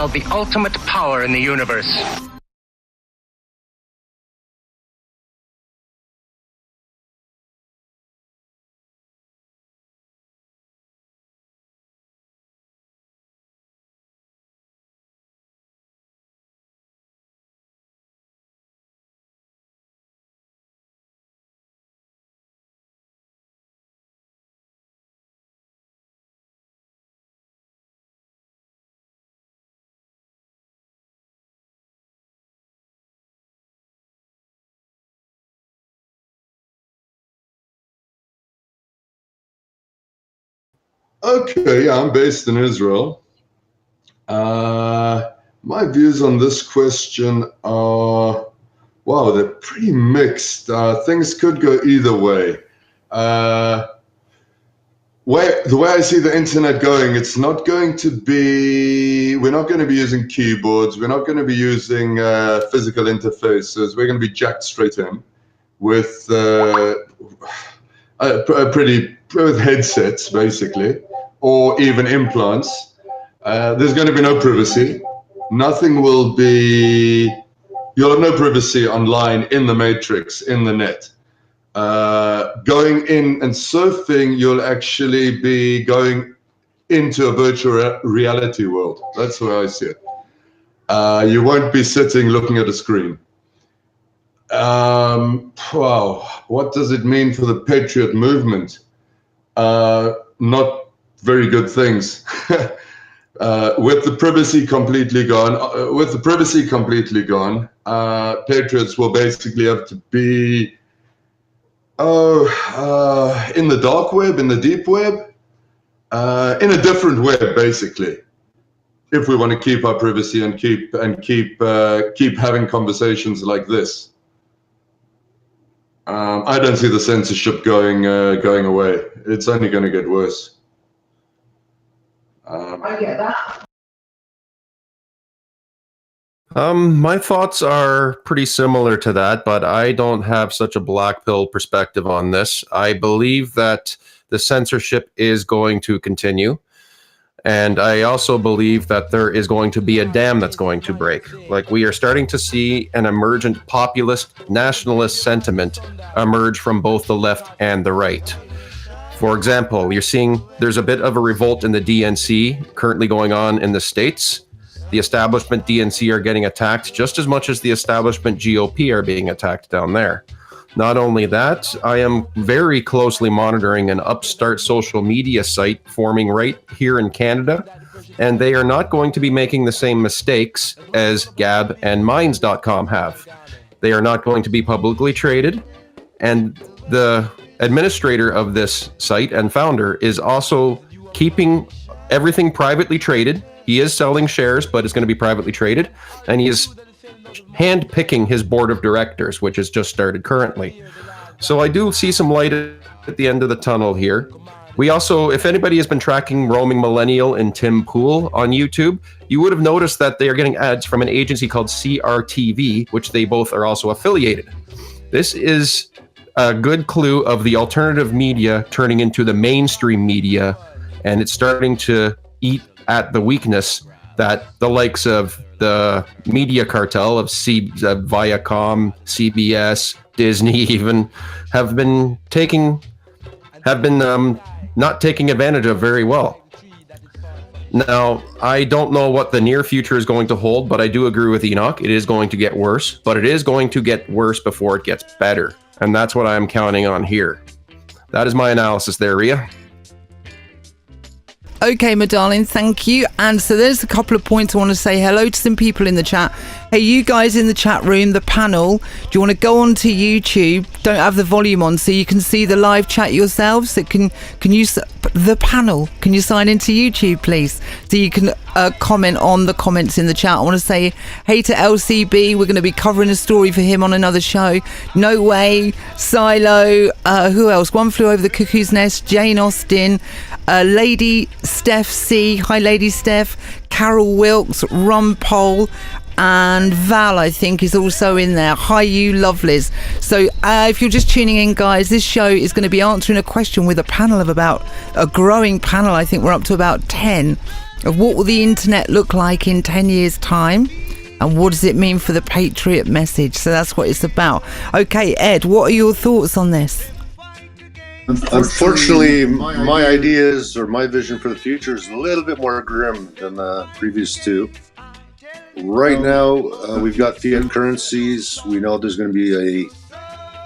wield the ultimate power in the universe. Okay, yeah, I'm based in Israel. My views on this question are, wow, they're pretty mixed. Things could go either way. The way I see the internet going, it's not going to be, we're not going to be using keyboards, we're not going to be using physical interfaces, we're going to be jacked straight in with with headsets, basically, or even implants. There's going to be no privacy. Nothing will be, you'll have no privacy online, in the matrix, in the net. Going in and surfing, you'll actually be going into a virtual reality world. That's the way I see it. You won't be sitting looking at a screen. Wow, what does it mean for the Patriot movement? Not very good things. With the privacy completely gone, Patriots will basically have to be in the dark web, in the deep web, in a different web, basically. If we want to keep our privacy and keep having conversations like this. I don't see the censorship going away. It's only going to get worse. I get that. My thoughts are pretty similar to that, but I don't have such a black pill perspective on this. I believe that the censorship is going to continue. And I also believe that there is going to be a dam that's going to break. Like, we are starting to see an emergent populist, nationalist sentiment emerge from both the left and the right. For example, you're seeing there's a bit of a revolt in the DNC currently going on in the States. The establishment DNC are getting attacked just as much as the establishment GOP are being attacked down there. Not only that, I am very closely monitoring an upstart social media site forming right here in Canada, and they are not going to be making the same mistakes as Gab and Minds.com have. They are not going to be publicly traded, and the administrator of this site and founder is also keeping everything privately traded. He is selling shares, but it's going to be privately traded, and he is hand-picking his board of directors, which has just started currently. So I do see some light at the end of the tunnel here. We also, if anybody has been tracking Roaming Millennial and Tim Pool on YouTube, you would have noticed that they are getting ads from an agency called CRTV, which they both are also affiliated. This is a good clue of the alternative media turning into the mainstream media, and it's starting to eat at the weakness that the likes of the media cartel of Viacom, CBS, Disney even have been not taking advantage of very well. Now, I don't know what the near future is going to hold, but I do agree with Enoch. It is going to get worse, but it is going to get worse before it gets better. And that's what I'm counting on here. That is my analysis there, Ria. Okay, my darling, thank you. And so there's a couple of points I want to say hello to some people in the chat. Hey, you guys in the chat room, the panel, do you want to go onto YouTube? Don't have the volume on so you can see the live chat yourselves. So can you, the panel, can you sign into YouTube, please? So you can comment on the comments in the chat. I want to say hey to LCB. We're going to be covering a story for him on another show. No Way, Silo, who else? One Flew Over the Cuckoo's Nest, Jane Austen, Lady Steph C. Hi, Lady Steph. Carol Wilkes, Ron Pole, and Val, I think, is also in there. Hi, you lovelies. So if you're just tuning in, guys, this show is going to be answering a question with a panel of about a growing panel. I think we're up to about 10. of what will the internet look like in 10 years' time, and what does it mean for the Patriot message? So that's what it's about. Okay, Ed, what are your thoughts on this? Unfortunately, my ideas or my vision for the future is a little bit more grim than the previous two. Right now, we've got fiat currencies. We know there's going to be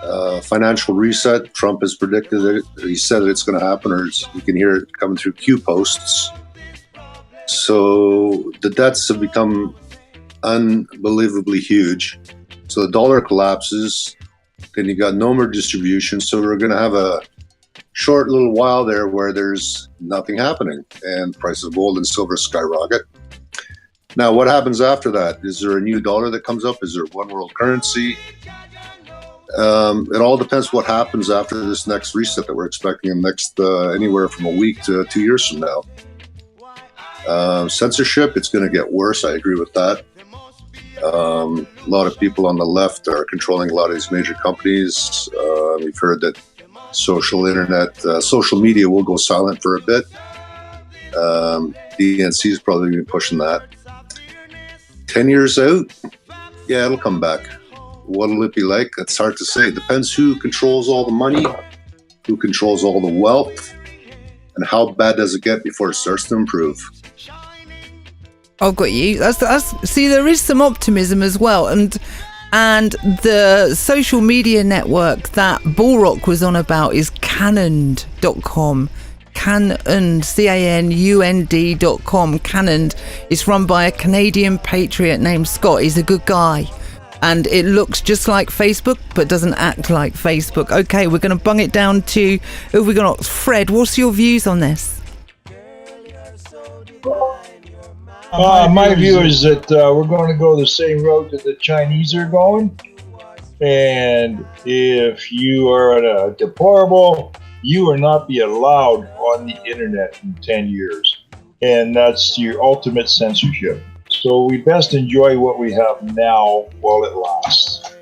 a financial reset. Trump has predicted it. He said that it's going to happen, or you can hear it coming through Q posts. So the debts have become unbelievably huge. So the dollar collapses. Then you got no more distribution. So we're going to have a short little while there where there's nothing happening, and prices of gold and silver skyrocket. Now, what happens after that? Is there a new dollar that comes up? Is there one world currency? It all depends what happens after this next reset that we're expecting in next anywhere from a week to 2 years from now. Censorship, it's going to get worse. I agree with that. A lot of people on the left are controlling a lot of these major companies. We've heard that social media will go silent for a bit. DNC is probably going to be pushing that. 10 years out, yeah, it'll come back. What'll it be like? It's hard to say. It depends who controls all the money, who controls all the wealth, and how bad does it get before it starts to improve. I've got you. That's see, there is some optimism as well, and the social media network that Bullrock was on about is Canond.com. Canond, CANUND.com. Canond is run by a Canadian patriot named Scott. He's a good guy, and it looks just like Facebook but doesn't act like Facebook. Okay, we're going to bung it down to who we got. Fred, what's your views on this? My view is that we're going to go the same route that the Chinese are going, and if you are deplorable, you will not be allowed on the internet in 10 years, and that's your ultimate censorship. So we best enjoy what we have now while it lasts.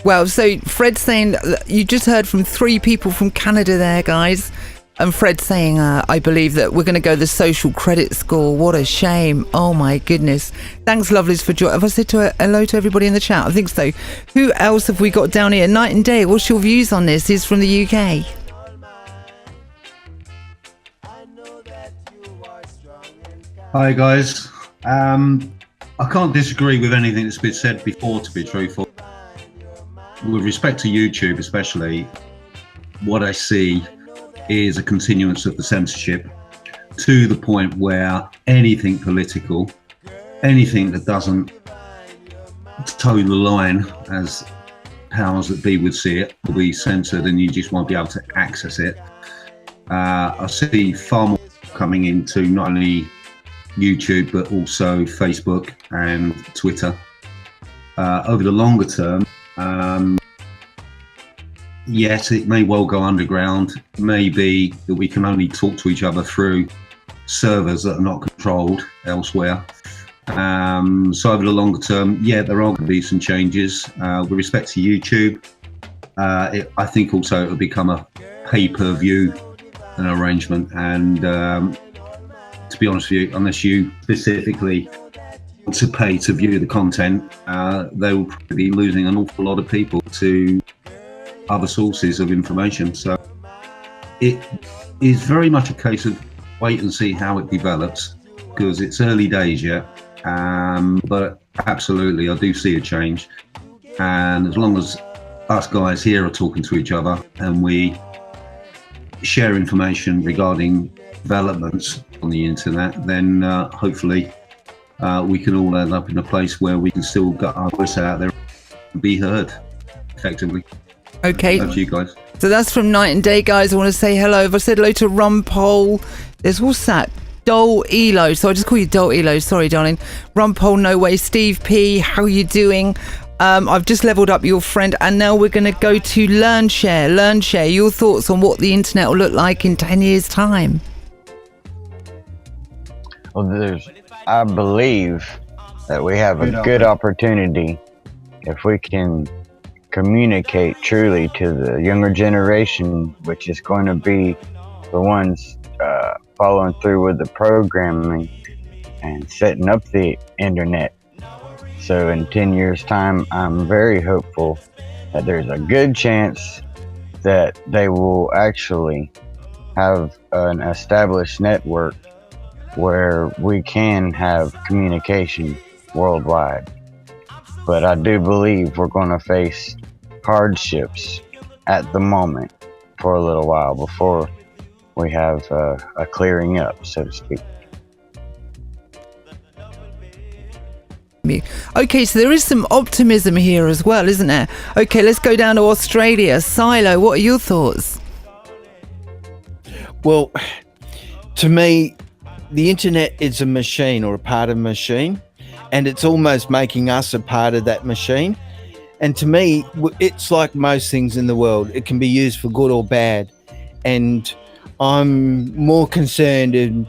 Well, so Fred's saying, you just heard from 3 people from Canada there, guys. And Fred's saying, I believe that we're going to go the social credit score. What a shame. Oh, my goodness. Thanks, lovelies, for joining. Have I said hello to everybody in the chat? I think so. Who else have we got down here? Night and Day, what's your views on this? He's from the UK. Hi, guys. I can't disagree with anything that's been said before, to be truthful. With respect to YouTube especially, what I see is a continuance of the censorship to the point where anything political, anything that doesn't toe the line, as powers that be would see it, will be censored, and you just won't be able to access it. I see far more coming into not only YouTube but also Facebook and Twitter. Over the longer term, yes, it may well go underground. It may be that we can only talk to each other through servers that are not controlled elsewhere. So over the longer term, yeah, there are going to be some changes. With respect to YouTube, I think also it will become a pay-per-view arrangement, and to be honest with you, unless you specifically want to pay to view the content, they will probably be losing an awful lot of people to other sources of information. So it is very much a case of wait and see how it develops, because it's early days yet. But absolutely, I do see a change. And as long as us guys here are talking to each other and we share information regarding developments on the internet, then hopefully we can all end up in a place where we can still get our voice out there and be heard effectively. Okay. That's you guys. So that's from Night and Day, guys. I want to say hello. If I said hello to Rumpole, there's what's that? Dole Elo. So I just call you Dole Elo. Sorry, darling. Rumpole, no way. Steve P, how you doing? I've just leveled up your friend, and now we're going to go to LearnShare. LearnShare, your thoughts on what the internet will look like in 10 years' time? Well, I believe that we have a good opportunity if we can communicate truly to the younger generation, which is going to be the ones following through with the programming, and setting up the internet. So in 10 years' time, I'm very hopeful that there's a good chance that they will actually have an established network where we can have communication worldwide. But I do believe we're going to face hardships at the moment for a little while before we have a clearing up, so to speak. Okay, so there is some optimism here as well, isn't there? Okay, let's go down to Australia. Silo, what are your thoughts? Well, to me, the internet is a machine or a part of a machine, and it's almost making us a part of that machine. And to me, it's like most things in the world. It can be used for good or bad. And I'm more concerned in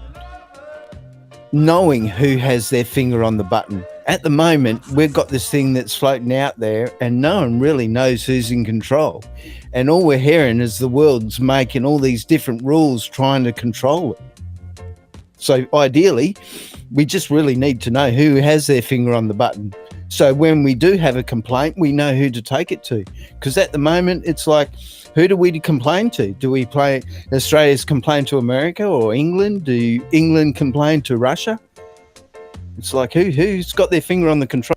knowing who has their finger on the button. At the moment, we've got this thing that's floating out there and no one really knows who's in control. And all we're hearing is the world's making all these different rules trying to control it. So ideally, we just really need to know who has their finger on the button. So when we do have a complaint, we know who to take it to. Because at the moment, it's like, who do we complain to? Do we play Australia's complain to America or England? Do England complain to Russia? It's like, who's got their finger on the control?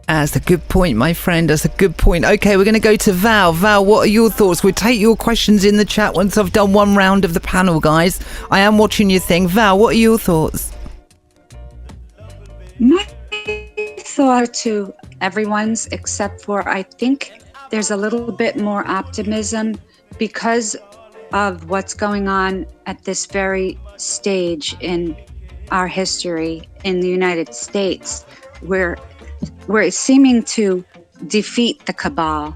That's a good point, my friend. That's a good point. Okay, we're going to go to Val. Val, what are your thoughts? We'll take your questions in the chat once I've done one round of the panel, guys. I am watching your thing. Val, what are your thoughts? My thought to everyone's, except for I think there's a little bit more optimism because of what's going on at this very stage in our history in the United States, where we're seeming to defeat the cabal,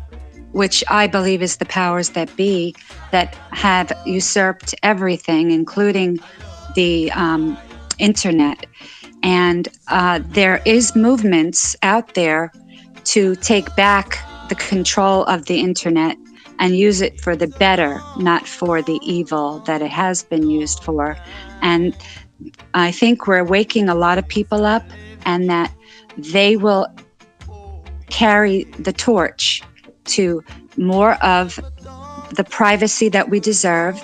which I believe is the powers that be that have usurped everything, including the internet. And there is movements out there to take back the control of the internet and use it for the better, not for the evil that it has been used for. And I think we're waking a lot of people up, and that they will carry the torch to more of the privacy that we deserve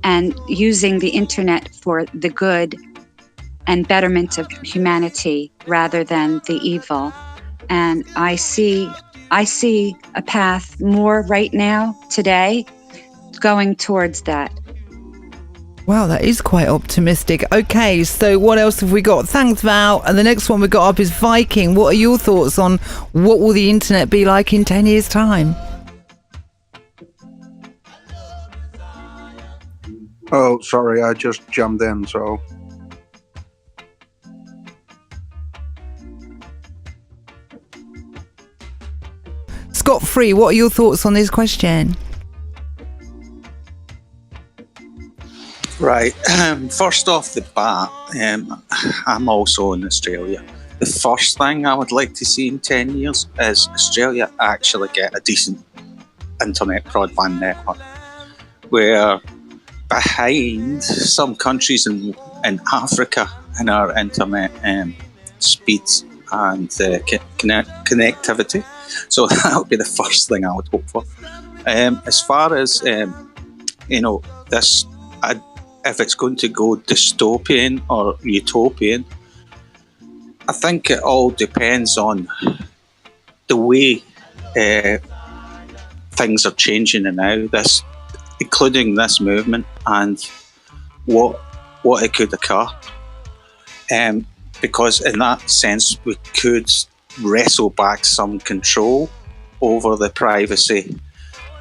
and using the internet for the good and betterment of humanity rather than the evil. And I see a path more right now, today, going towards that. Wow, that is quite optimistic. Okay, so what else have we got? Thanks, Val. And the next one we got up is Viking. What are your thoughts on what will the internet be like in 10 years' time? Oh, sorry, I just jumped in, so... Scott Free, what are your thoughts on this question? Right. First off the bat, I'm also in Australia. The first thing I would like to see in 10 years is Australia actually get a decent internet broadband network, where behind some countries in Africa in our internet speeds and connectivity. So that would be the first thing I would hope for. As far as, this... if it's going to go dystopian or utopian, I think it all depends on the way things are changing now, including this movement, and what it could occur. Because in that sense, we could wrestle back some control over the privacy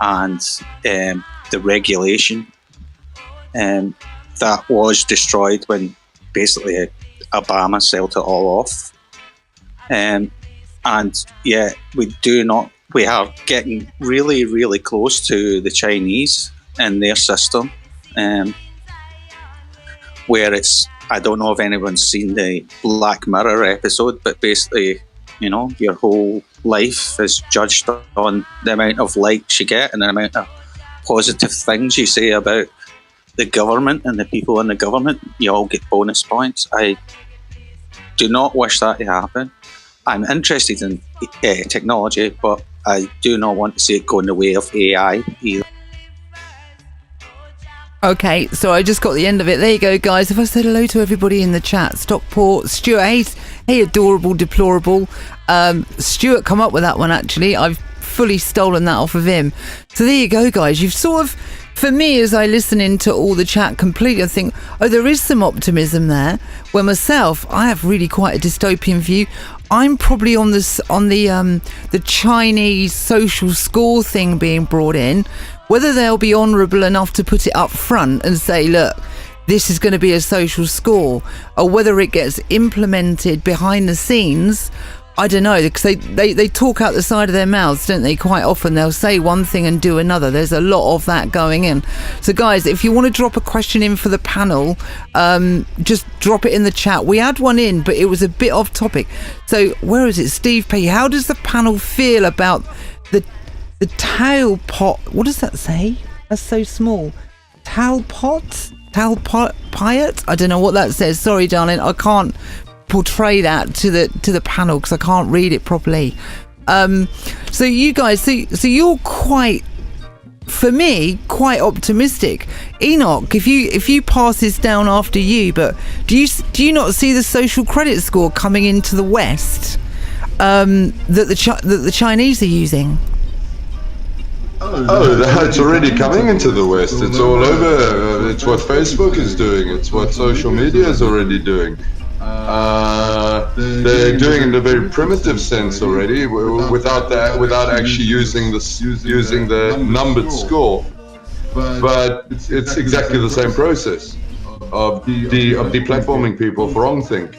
and the regulation that was destroyed when basically Obama sold it all off. And yeah, we are getting really, really close to the Chinese and their system, where it's, I don't know if anyone's seen the Black Mirror episode, but basically, your whole life is judged on the amount of likes you get and the amount of positive things you say about the government and the people in the government, you all get bonus points. I do not wish that to happen. I'm interested in technology, but I do not want to see it go in the way of AI either. Okay, so I just got the end of it. There you go, guys. If I said hello to everybody in the chat, Stockport, Stuart, hey, adorable, deplorable. Stuart come up with that one, actually. I've fully stolen that off of him. So there you go, guys. You've sort of, for me, as I listen into all the chat completely, I think, oh, there is some optimism there. Where myself, I have really quite a dystopian view. I'm probably on this, on the Chinese social score thing being brought in. Whether they'll be honourable enough to put it up front and say, look, this is going to be a social score, or whether it gets implemented behind the scenes, I don't know, because they talk out the side of their mouths, don't they? Quite often they'll say one thing and do another. There's a lot of that going in. So guys, if you want to drop a question in for the panel, just drop it in the chat. We had one in, but it was a bit off topic. So where is it? Steve P. How does the panel feel about the tail pot? What does that say? That's so small. Talpot? I don't know what that says. Sorry, darling. I can't portray that to the panel because I can't read it properly. So you guys, so you're quite, for me, quite optimistic. Enoch, if you pass this down after you, but do you not see the social credit score coming into the West that the Chinese are using? Oh, it's already coming into the West. It's all over. It's what Facebook is doing. It's what social media is already doing. They're doing it in a very primitive sense already, without actually using the numbered score. But it's exactly the same process of deplatforming people for wrongthink.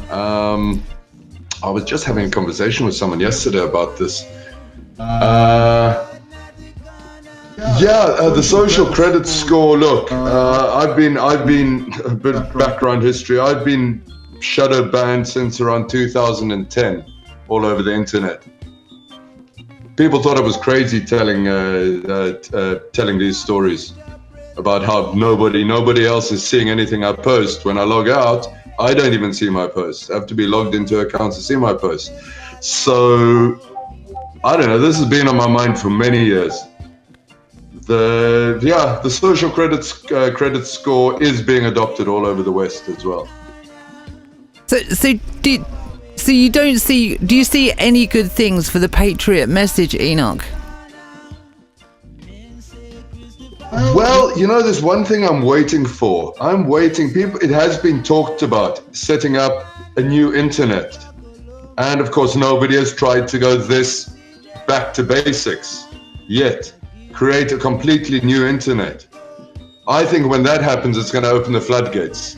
I was just having a conversation with someone yesterday about this. The social credit score. Look, I've been a bit of background history. I've been shadow banned since around 2010, all over the internet. People thought I was crazy telling these stories about how nobody else is seeing anything I post. When I log out, I don't even see my posts. I have to be logged into accounts to see my posts. So I don't know. This has been on my mind for many years. The social credit score is being adopted all over the West as well. So you don't see? Do you see any good things for the Patriot message, Enoch? Well, there's one thing I'm waiting for. People. It has been talked about setting up a new internet, and of course, nobody has tried to go this back to basics yet. Create a completely new internet. I think when that happens, it's going to open the floodgates.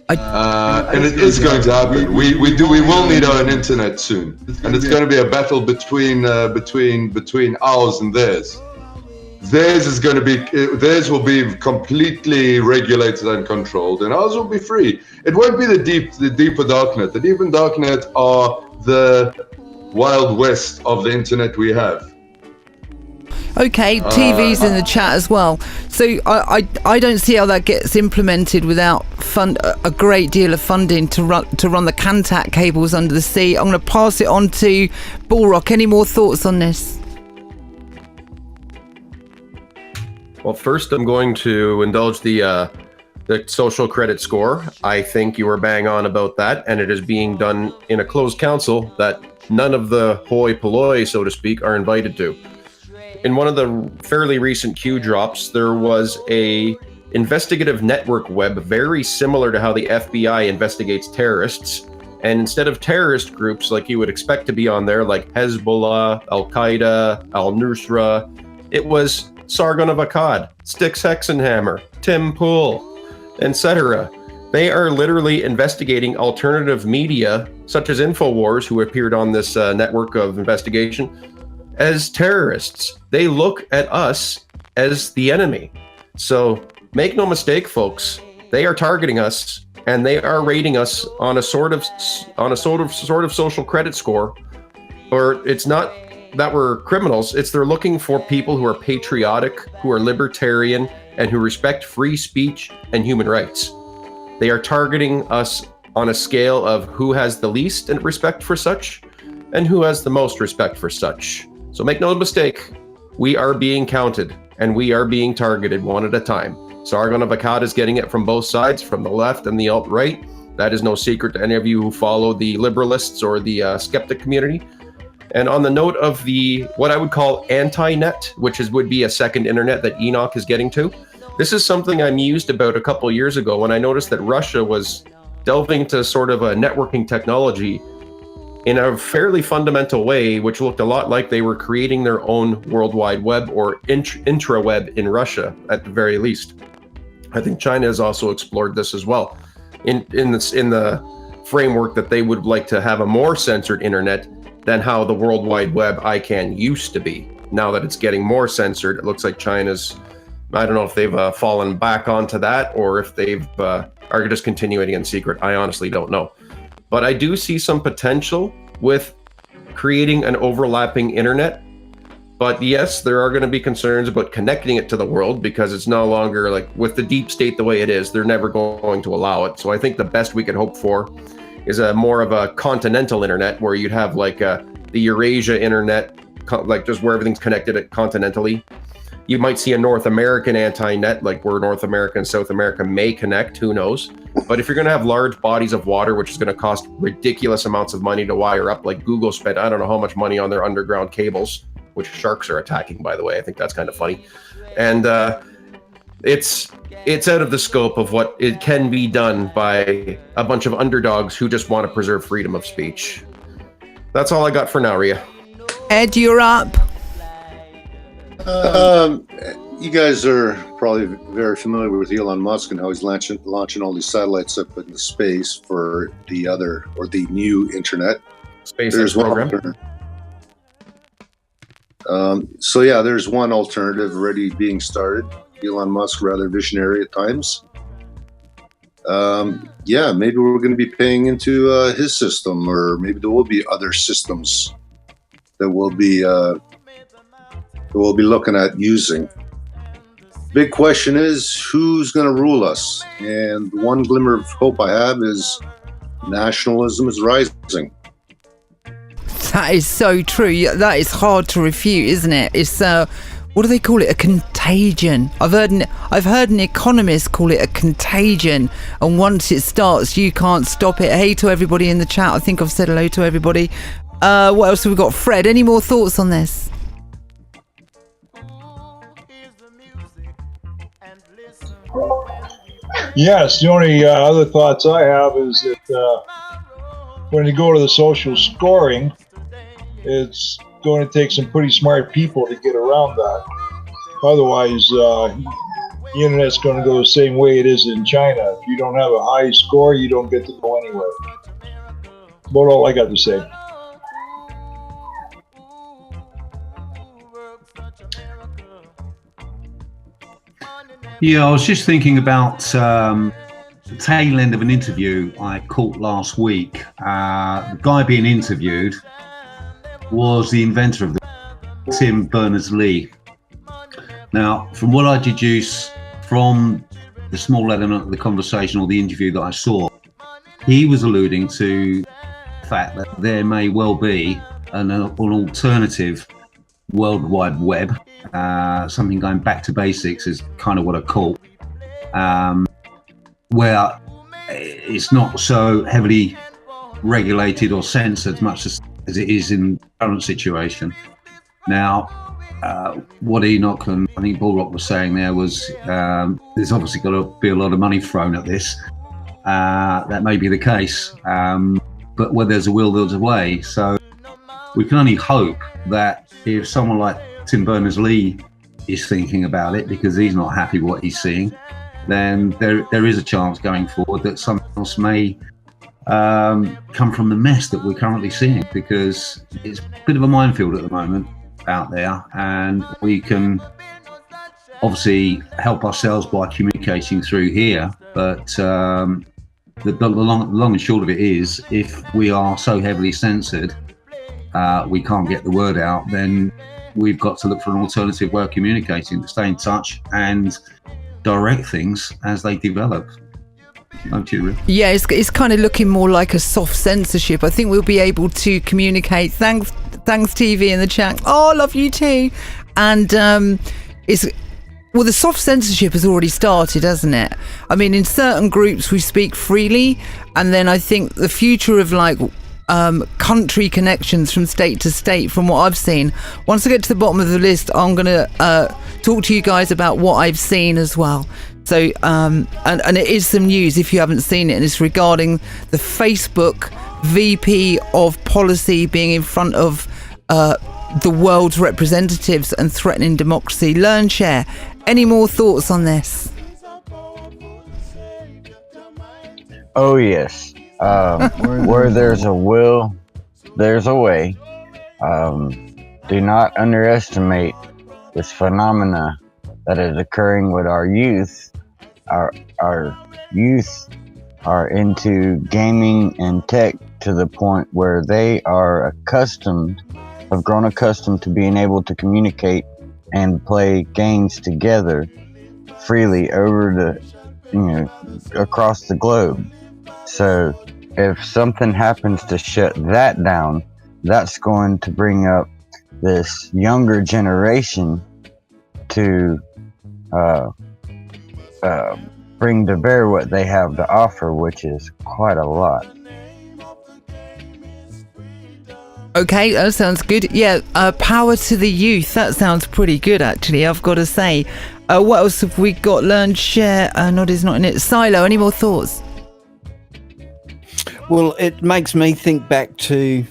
And it is going to happen. We will need our own internet soon, and it's going to be a battle between ours and theirs. Theirs will be completely regulated and controlled, and ours will be free. It won't be the deeper darknet. The deeper darknet are the Wild West of the internet we have. Okay, TV's in the chat as well. So I don't see how that gets implemented without a great deal of funding to run the Cantac cables under the sea. I'm going to pass it on to Bullrock. Any more thoughts on this? Well, first I'm going to indulge the social credit score. I think you were bang on about that, and it is being done in a closed council that none of the hoi polloi, so to speak, are invited to. In one of the fairly recent Q drops, there was a investigative network web very similar to how the FBI investigates terrorists. And instead of terrorist groups like you would expect to be on there, like Hezbollah, Al-Qaeda, Al-Nusra, it was Sargon of Akkad, Styx Hexenhammer, Tim Pool, etc. They are literally investigating alternative media, such as InfoWars, who appeared on this network of investigation, as terrorists. They look at us as the enemy. So make no mistake, folks, they are targeting us, and they are rating us on a sort of social credit score. Or it's not that we're criminals, it's they're looking for people who are patriotic, who are libertarian, and who respect free speech and human rights. They are targeting us on a scale of who has the least respect for such and who has the most respect for such. So make no mistake, we are being counted and we are being targeted one at a time. Sargon of Akkad is getting it from both sides, from the left and the alt-right. That is no secret to any of you who follow the liberalists or the skeptic community. And on the note of the what I would call anti-net, which would be a second internet that Enoch is getting to, this is something I mused about a couple years ago when I noticed that Russia was delving to sort of a networking technology in a fairly fundamental way, which looked a lot like they were creating their own World Wide Web or intraweb in Russia, at the very least. I think China has also explored this as well, in the framework that they would like to have a more censored internet than how the World Wide Web ICANN used to be. Now that it's getting more censored, it looks like China's, I don't know if they've fallen back onto that or if they've are just continuing in secret. I honestly don't know. But I do see some potential with creating an overlapping internet. But yes, there are going to be concerns about connecting it to the world because it's no longer like with the deep state the way it is, they're never going to allow it. So I think the best we could hope for is a more of a continental internet where you'd have like the Eurasia internet, like just where everything's connected continentally. You might see a North American anti-net, like where North America and South America may connect, who knows? But if you're going to have large bodies of water, which is going to cost ridiculous amounts of money to wire up, like Google spent, I don't know how much money on their underground cables, which sharks are attacking, by the way. I think that's kind of funny. And it's out of the scope of what it can be done by a bunch of underdogs who just want to preserve freedom of speech. That's all I got for now, Ria. Ed, you're up. You guys are probably very familiar with Elon Musk and how he's launching all these satellites up into space for the new internet. SpaceX program. So yeah, there's one alternative already being started. Elon Musk, rather visionary at times. Yeah, maybe we're going to be paying into his system, or maybe there will be other systems that we'll be looking at using. Big question is, who's going to rule us? And the one glimmer of hope I have is nationalism is rising. That is so true. That is hard to refute, isn't it? It's what do they call it? A contagion. I've heard an economist call it a contagion, and once it starts, you can't stop it. Hey to everybody in the chat. I think I've said hello to everybody. What else have we got? Fred, any more thoughts on this? Yes, the only other thoughts I have is that when you go to the social scoring, it's going to take some pretty smart people to get around that. Otherwise, the internet's going to go the same way it is in China. If you don't have a high score, you don't get to go anywhere. About all I got to say. Yeah, I was just thinking about the tail end of an interview I caught last week. The guy being interviewed was the inventor of Tim Berners-Lee. Now, from what I deduce from the small element of the conversation or the interview that I saw, he was alluding to the fact that there may well be an alternative World Wide Web, something going back to basics is kind of what I call, where it's not so heavily regulated or censored much as it is in the current situation. Now, what Enoch and I think Bullrock was saying there was there's obviously got to be a lot of money thrown at this. That may be the case, but where there's a will, there's a way. So we can only hope that if someone like Tim Berners-Lee is thinking about it because he's not happy with what he's seeing, then there is a chance going forward that something else may come from the mess that we're currently seeing, because it's a bit of a minefield at the moment out there, and we can obviously help ourselves by communicating through here, but the long and short of it is, if we are so heavily censored we can't get the word out, then we've got to look for an alternative way of communicating to stay in touch and direct things as they develop. Over to you, Rick. Yeah, it's kind of looking more like a soft censorship. I think we'll be able to communicate. Thanks TV in the chat. Oh, I love you too. And the soft censorship has already started, hasn't it? I mean, in certain groups we speak freely, and then I think the future of like country connections from state to state, from what I've seen, once I get to the bottom of the list, I'm going to talk to you guys about what I've seen as well. So, and it is some news if you haven't seen it, and it's regarding the Facebook VP of policy being in front of the world's representatives and threatening democracy. Learn, share. Any more thoughts on this? Oh, yes. Where there's a will, there's a way. Do not underestimate this phenomena that is occurring with our youth. Our youth are into gaming and tech to the point where they are have grown accustomed to being able to communicate and play games together freely over across the globe. So if something happens to shut that down, that's going to bring up this younger generation to bring to bear what they have to offer, which is quite a lot. Okay, that sounds good. Yeah, power to the youth. That sounds pretty good, actually, I've got to say. What else have we got? Learn, share. Noddy's not in it. Silo, any more thoughts? Well, it makes me think back to,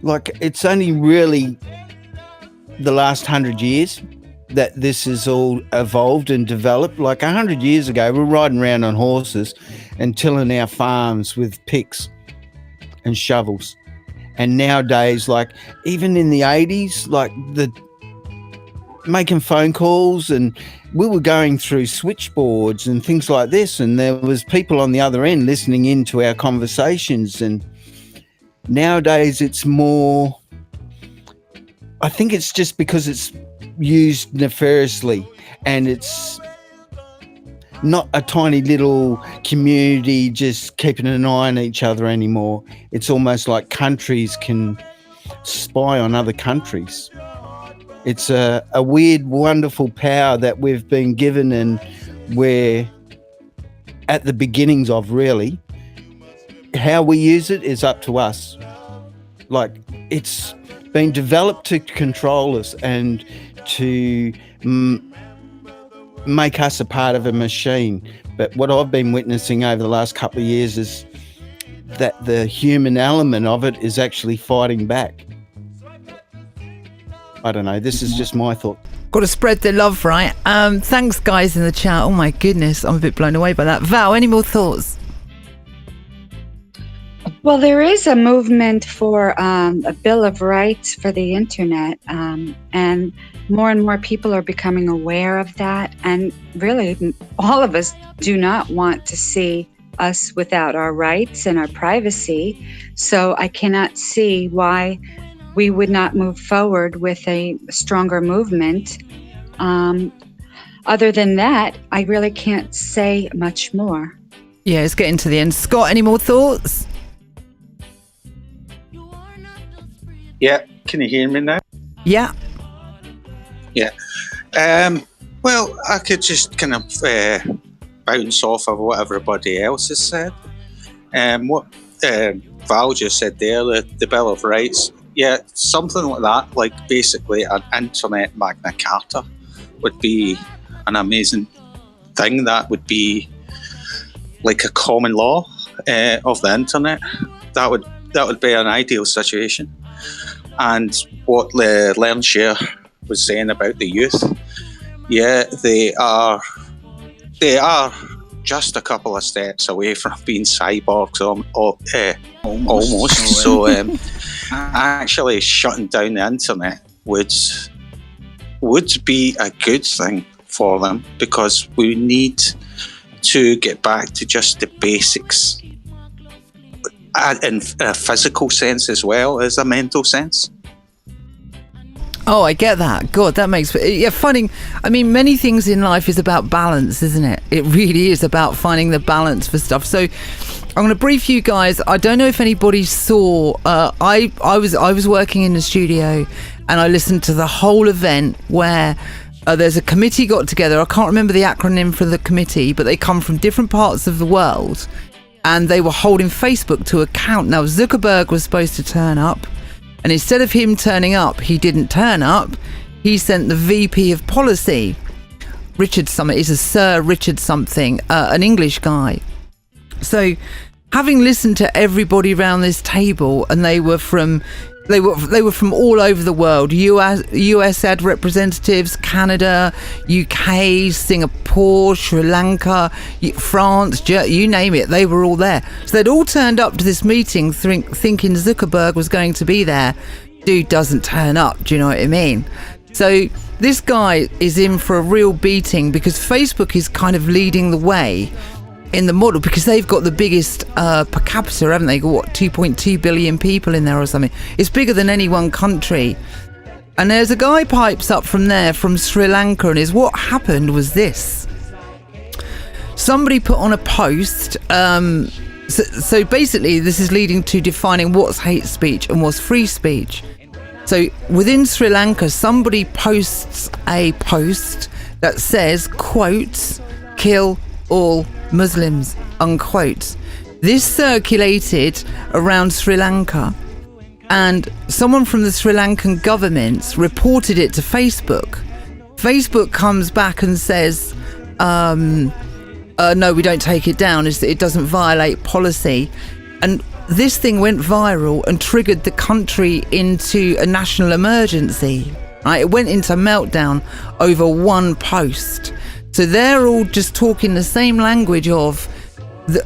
like, it's only really the last 100 years that this has all evolved and developed. Like 100 years ago, we're riding around on horses and tilling our farms with picks and shovels. And nowadays, like even in the 80s, like making phone calls, and we were going through switchboards and things like this, and there was people on the other end listening into our conversations. And nowadays it's more, I think it's just because it's used nefariously, and it's not a tiny little community just keeping an eye on each other anymore. It's almost like countries can spy on other countries. It's a weird, wonderful power that we've been given, and we're at the beginnings of, really. How we use it is up to us. Like, it's been developed to control us and to make us a part of a machine. But what I've been witnessing over the last couple of years is that the human element of it is actually fighting back. I don't know. This is just my thought. Got to spread the love, right? Thanks, guys, in the chat. Oh, my goodness. I'm a bit blown away by that. Val, any more thoughts? Well, there is a movement for a Bill of Rights for the internet, and more people are becoming aware of that. And really, all of us do not want to see us without our rights and our privacy. So I cannot see why we would not move forward with a stronger movement. Other than that, I really can't say much more. Yeah, it's getting to the end. Scott, any more thoughts? Yeah, can you hear me now? Yeah. Yeah. Well, I could just kind of bounce off of what everybody else has said. What Val just said there, the Bill of Rights, yeah, something like that, like basically an internet Magna Carta would be an amazing thing. That would be like a common law of the internet. That would be an ideal situation. And what Learn Share was saying about the youth, yeah, they are just a couple of steps away from being cyborgs, almost. So actually shutting down the internet would be a good thing for them, because we need to get back to just the basics in a physical sense as well as a mental sense. Oh, I get that. God, that makes finding. I mean, many things in life is about balance, isn't it? It really is about finding the balance for stuff. So, I'm going to brief you guys. I don't know if anybody saw. I was working in the studio, and I listened to the whole event where there's a committee got together. I can't remember the acronym for the committee, but they come from different parts of the world, and they were holding Facebook to account. Now, Zuckerberg was supposed to turn up. And instead of him turning up, he didn't turn up. He sent the VP of policy, Richard something, is a Sir Richard something, an English guy. So, having listened to everybody around this table, and they were from all over the world. US had representatives, Canada, UK, Singapore, Sri Lanka, France, you name it, they were all there. So they'd all turned up to this meeting thinking Zuckerberg was going to be there. Dude doesn't turn up, do you know what I mean? So this guy is in for a real beating because Facebook is kind of leading the way in the model, because they've got the biggest per capita, haven't they? Got 2.2 billion people in there or something. It's bigger than any one country. And there's a guy pipes up from there, from Sri Lanka, and what happened was this. Somebody put on a post, so basically this is leading to defining what's hate speech and what's free speech. So within Sri Lanka, somebody posts a post that says, quote, "Kill all Muslims," unquote. This circulated around Sri Lanka, and someone from the Sri Lankan government reported it to Facebook. Facebook comes back and says, no, we don't take it down, it doesn't violate policy. And this thing went viral and triggered the country into a national emergency. Right? It went into meltdown over one post. So they're all just talking the same language of the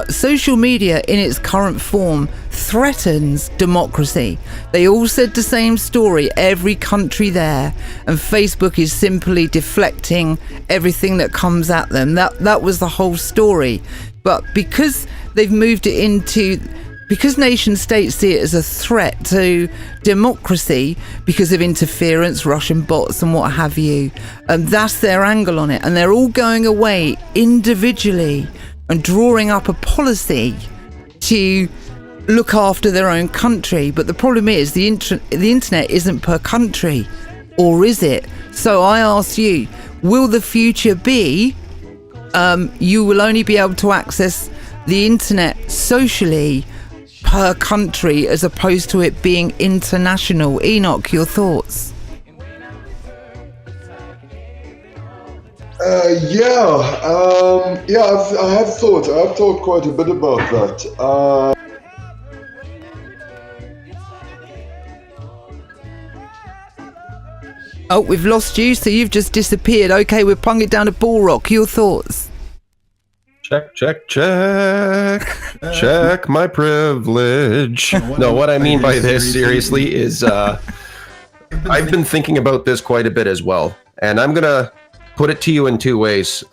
social media in its current form threatens democracy. They all said the same story, every country there, and Facebook is simply deflecting everything that comes at them. That was the whole story. But because they've moved it into... Because nation states see it as a threat to democracy because of interference, Russian bots and what have you, that's their angle on it. And they're all going away individually and drawing up a policy to look after their own country. But the problem is the internet isn't per country, or is it? So I ask you, will the future be you will only be able to access the internet socially per country as opposed to it being international? Enoch, your thoughts? I've thought quite a bit about that. Oh, we've lost you, so you've just disappeared. Okay, we're putting it down to Bullrock. Your thoughts? Check. Check my privilege. No, what I mean by this, seriously, is I've been thinking about this quite a bit as well. And I'm going to put it to you in two ways.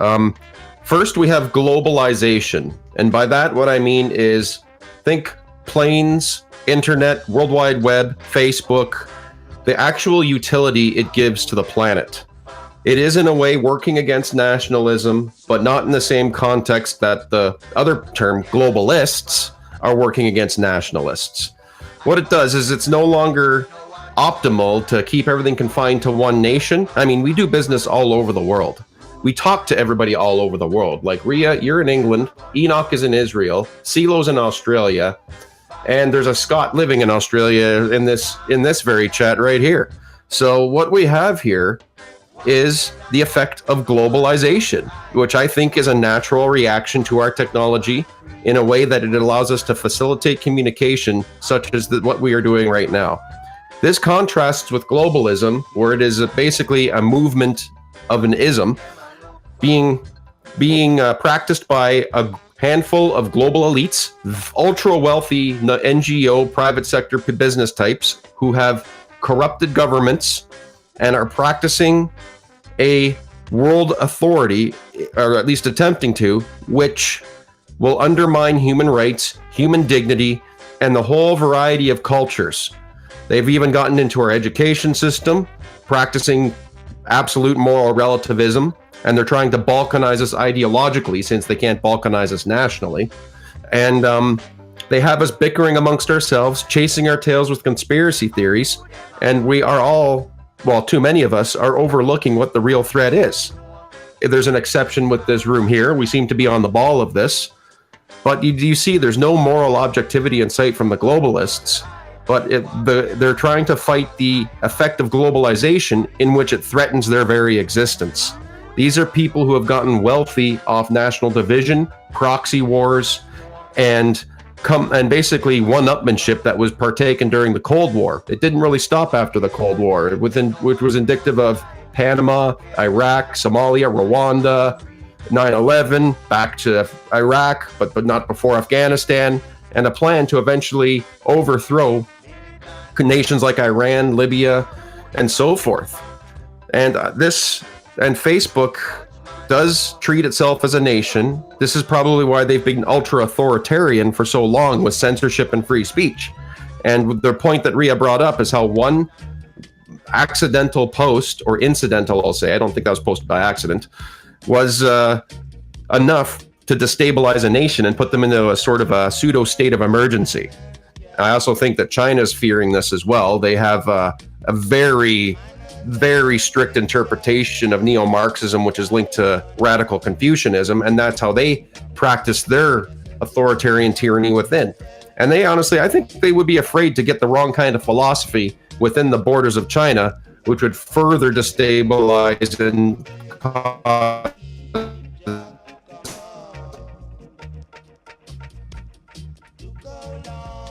First, we have globalization. And by that, what I mean is think planes, internet, World Wide Web, Facebook, the actual utility it gives to the planet. It is in a way working against nationalism, but not in the same context that the other term, globalists, are working against nationalists. What it does is it's no longer optimal to keep everything confined to one nation. I mean, we do business all over the world. We talk to everybody all over the world. Like Ria, you're in England, Enoch is in Israel, CeeLo's in Australia, and there's a Scot living in Australia in this very chat right here. So what we have here is the effect of globalization, which I think is a natural reaction to our technology in a way that it allows us to facilitate communication, such as what we are doing right now. This contrasts with globalism, where it is basically a movement of an ism being practiced by a handful of global elites, ultra wealthy NGO, private sector business types who have corrupted governments and are practicing a world authority, or at least attempting to, which will undermine human rights, human dignity, and the whole variety of cultures. They've even gotten into our education system, practicing absolute moral relativism, and they're trying to balkanize us ideologically since they can't balkanize us nationally. And they have us bickering amongst ourselves, chasing our tails with conspiracy theories, and we are all, well, too many of us are overlooking what the real threat is. There's an exception with this room here. We seem to be on the ball of this, but you see there's no moral objectivity in sight from the globalists, but they're trying to fight the effect of globalization in which it threatens their very existence. These are people who have gotten wealthy off national division, proxy wars, and basically one-upmanship that was partaken during the Cold War. It didn't really stop after the Cold War, which was indicative of Panama, Iraq, Somalia, Rwanda, 9/11, back to Iraq, but not before Afghanistan, and a plan to eventually overthrow nations like Iran, Libya, and so forth. And Facebook does treat itself as a nation. This is probably why they've been ultra-authoritarian for so long with censorship and free speech. And the point that Ria brought up is how one accidental post, or incidental, I'll say, I don't think that was posted by accident, was enough to destabilize a nation and put them into a sort of a pseudo state of emergency. I also think that China's fearing this as well. They have a very, very strict interpretation of neo-Marxism, which is linked to radical Confucianism, and that's how they practice their authoritarian tyranny within. And they honestly, I think they would be afraid to get the wrong kind of philosophy within the borders of China, which would further destabilize and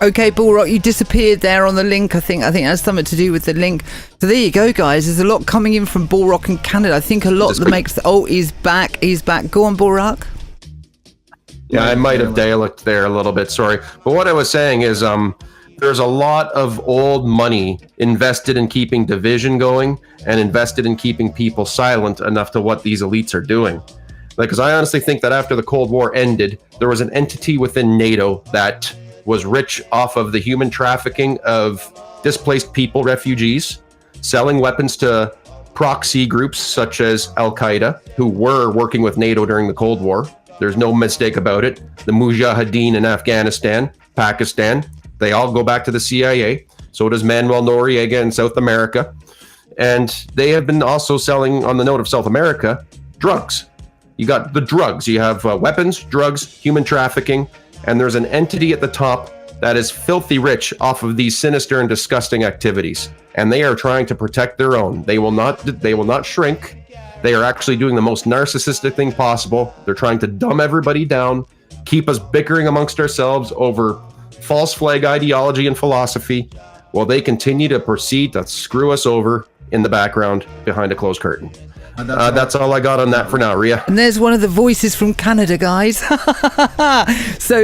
Okay, Bullrock, you disappeared there on the link. I think that's something to do with the link. So there you go, guys. There's a lot coming in from Bullrock in Canada. I think a lot that makes... Oh, he's back. Go on, Bullrock. Yeah, I might have dialect there a little bit, sorry. But what I was saying is there's a lot of old money invested in keeping division going and invested in keeping people silent enough to what these elites are doing. Because I honestly think that after the Cold War ended, there was an entity within NATO that was rich off of the human trafficking of displaced people, refugees, selling weapons to proxy groups such as Al-Qaeda, who were working with NATO during the Cold War. There's no mistake about it. The Mujahideen in Afghanistan, Pakistan, they all go back to the CIA. So does Manuel Noriega in South America. And they have been also selling, on the note of South America, drugs. You got the drugs. You have weapons, drugs, human trafficking, and there's an entity at the top that is filthy rich off of these sinister and disgusting activities. And they are trying to protect their own. They will not shrink. They are actually doing the most narcissistic thing possible. They're trying to dumb everybody down, keep us bickering amongst ourselves over false flag ideology and philosophy, while they continue to proceed to screw us over in the background behind a closed curtain. That's all I got on that for now, Ria. And there's one of the voices from Canada, guys. So,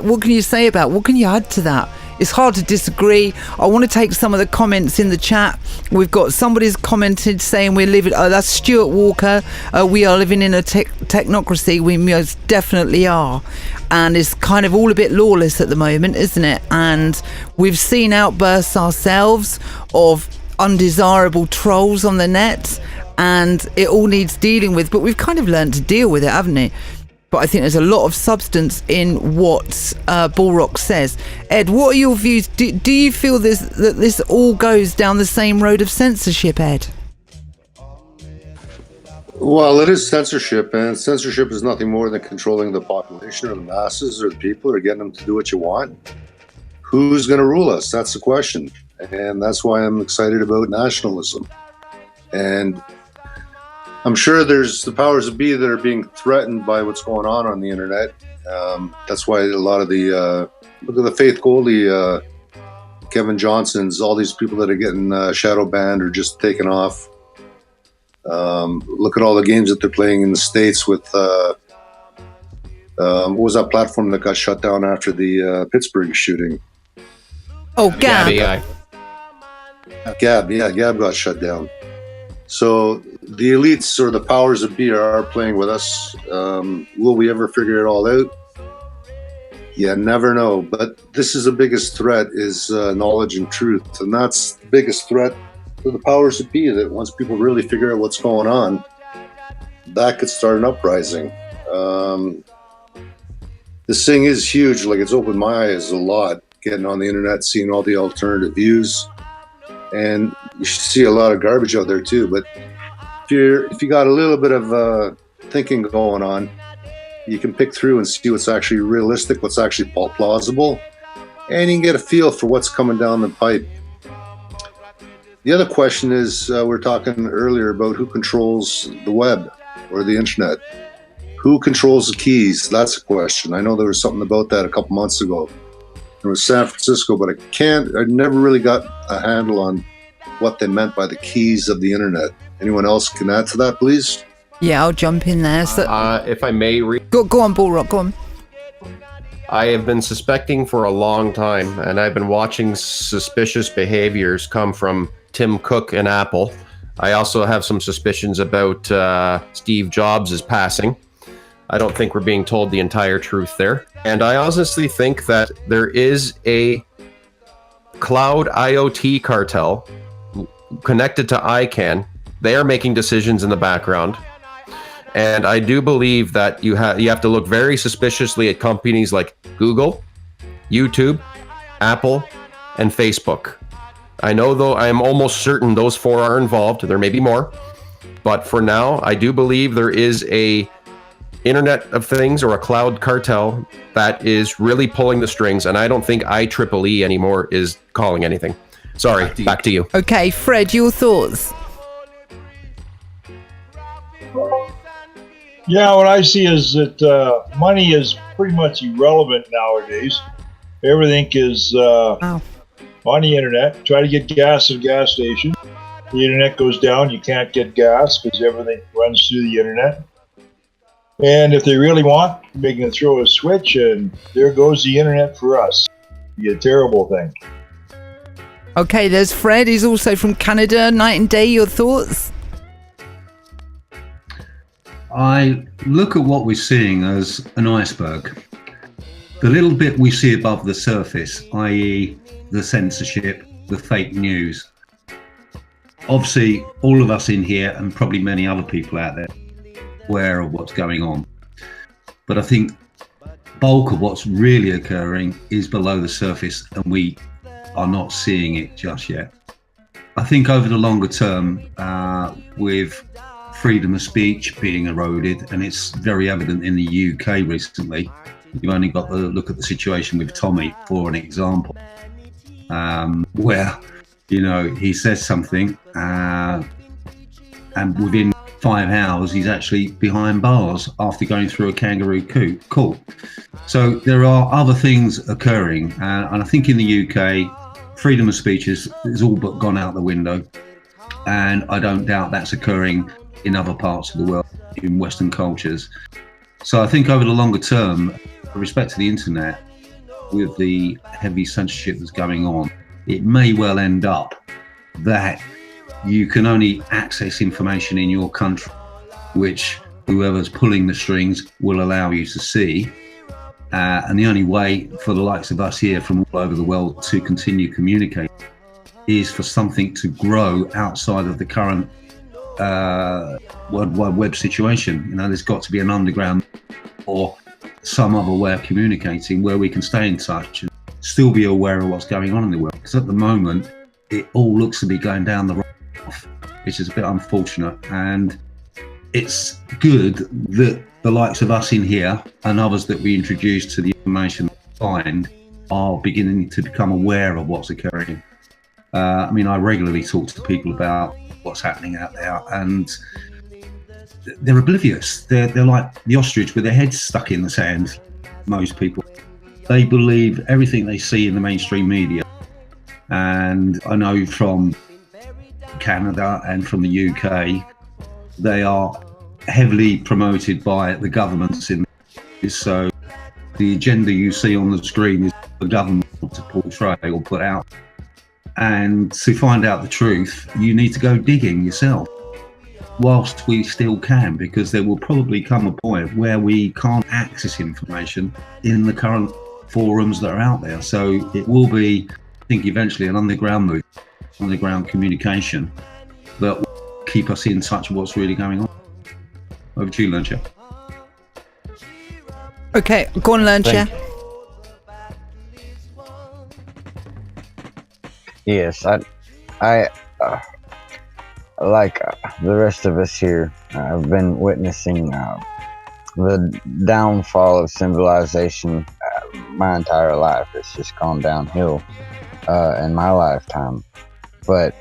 what can you say about, what can you add to that? It's hard to disagree. I want to take some of the comments in the chat. We've got somebody's commented saying we're living, that's Stuart Walker. We are living in a technocracy. We most definitely are. And it's kind of all a bit lawless at the moment, isn't it? And we've seen outbursts ourselves of undesirable trolls on the net, and it all needs dealing with, but we've kind of learned to deal with it, haven't we? But I think there's a lot of substance in what Bullrock says. Ed, what are your views? Do you feel that this all goes down the same road of censorship, Ed? Well, it is censorship, and censorship is nothing more than controlling the population or the masses or the people, or getting them to do what you want. Who's going to rule us? That's the question. And that's why I'm excited about nationalism. And I'm sure there's the powers that be that are being threatened by what's going on the internet. That's why a lot of the, look at the Faith Goldie, Kevin Johnson's, all these people that are getting shadow banned or just taken off. Look at all the games that they're playing in the States with, what was that platform that got shut down after the Pittsburgh shooting? Oh, Gab. Gab got shut down. So the elites or the powers that be are playing with us. Will we ever figure it all out? You never know. But this is the biggest threat is knowledge and truth. And that's the biggest threat to the powers that be, that once people really figure out what's going on, that could start an uprising. This thing is huge. Like, it's opened my eyes a lot, getting on the internet, seeing all the alternative views. And you see a lot of garbage out there too. But if you got a little bit of thinking going on, you can pick through and see what's actually realistic, what's actually plausible, and you can get a feel for what's coming down the pipe. The other question is, we were talking earlier about who controls the web or the internet. Who controls the keys? That's a question. I know there was something about that a couple months ago. It was San Francisco, but I never really got a handle on what they meant by the keys of the internet. Anyone else can add to that, please? Yeah, I'll jump in there. So, if I may, go on, Bullrock, go on. I have been suspecting for a long time, and I've been watching suspicious behaviors come from Tim Cook and Apple. I also have some suspicions about Steve Jobs' passing. I don't think we're being told the entire truth there. And I honestly think that there is a cloud IoT cartel connected to ICANN. They are making decisions in the background. And I do believe that you have to look very suspiciously at companies like Google, YouTube, Apple, and Facebook. I know, though, I am almost certain those four are involved. There may be more. But for now, I do believe there is a Internet of Things or a cloud cartel that is really pulling the strings. And I don't think IEEE anymore is calling anything. Sorry, back to you. Okay, Fred, your thoughts? Yeah, what I see is that money is pretty much irrelevant nowadays. Everything is on the internet. Try to get gas at a gas station. The internet goes down, you can't get gas because everything runs through the internet. And if they really want, they can throw a switch and there goes the internet for us. It'd be a terrible thing. Okay, there's Fred. He's also from Canada. Night and day, your thoughts? I look at what we're seeing as an iceberg. The little bit we see above the surface, i.e. the censorship, the fake news. Obviously, all of us in here, and probably many other people out there, aware of what's going on. But I think bulk of what's really occurring is below the surface, and we are not seeing it just yet. I think over the longer term, with freedom of speech being eroded, and it's very evident in the UK recently. You've only got to look at the situation with Tommy for an example, where, he says something and within 5 hours he's actually behind bars after going through a kangaroo court. So there are other things occurring, and I think in the UK, freedom of speech is all but gone out the window, and I don't doubt that's occurring in other parts of the world, in Western cultures. So I think over the longer term, with respect to the internet, with the heavy censorship that's going on, it may well end up that you can only access information in your country, which whoever's pulling the strings will allow you to see. And the only way for the likes of us here from all over the world to continue communicating is for something to grow outside of the current World Wide Web situation. There's got to be an underground or some other way of communicating where we can stay in touch and still be aware of what's going on in the world. Because at the moment, it all looks to be going down the wrong path, which is a bit unfortunate. And it's good that the likes of us in here and others that we introduce to the information find are beginning to become aware of what's occurring. I regularly talk to people about what's happening out there, and they're oblivious. They're like the ostrich with their heads stuck in the sand. Most people, they believe everything they see in the mainstream media. And I know from Canada and from the UK, they are heavily promoted by the governments in this. So the agenda you see on the screen is the government to portray or put out. And to find out the truth, you need to go digging yourself, whilst we still can, because there will probably come a point where we can't access information in the current forums that are out there. So it will be, I think, eventually an underground communication that will keep us in touch with what's really going on. Over to you, Lernche. Okay, go on, Lernche. Yes, I like the rest of us here, I've been witnessing the downfall of civilization my entire life. It's just gone downhill in my lifetime. But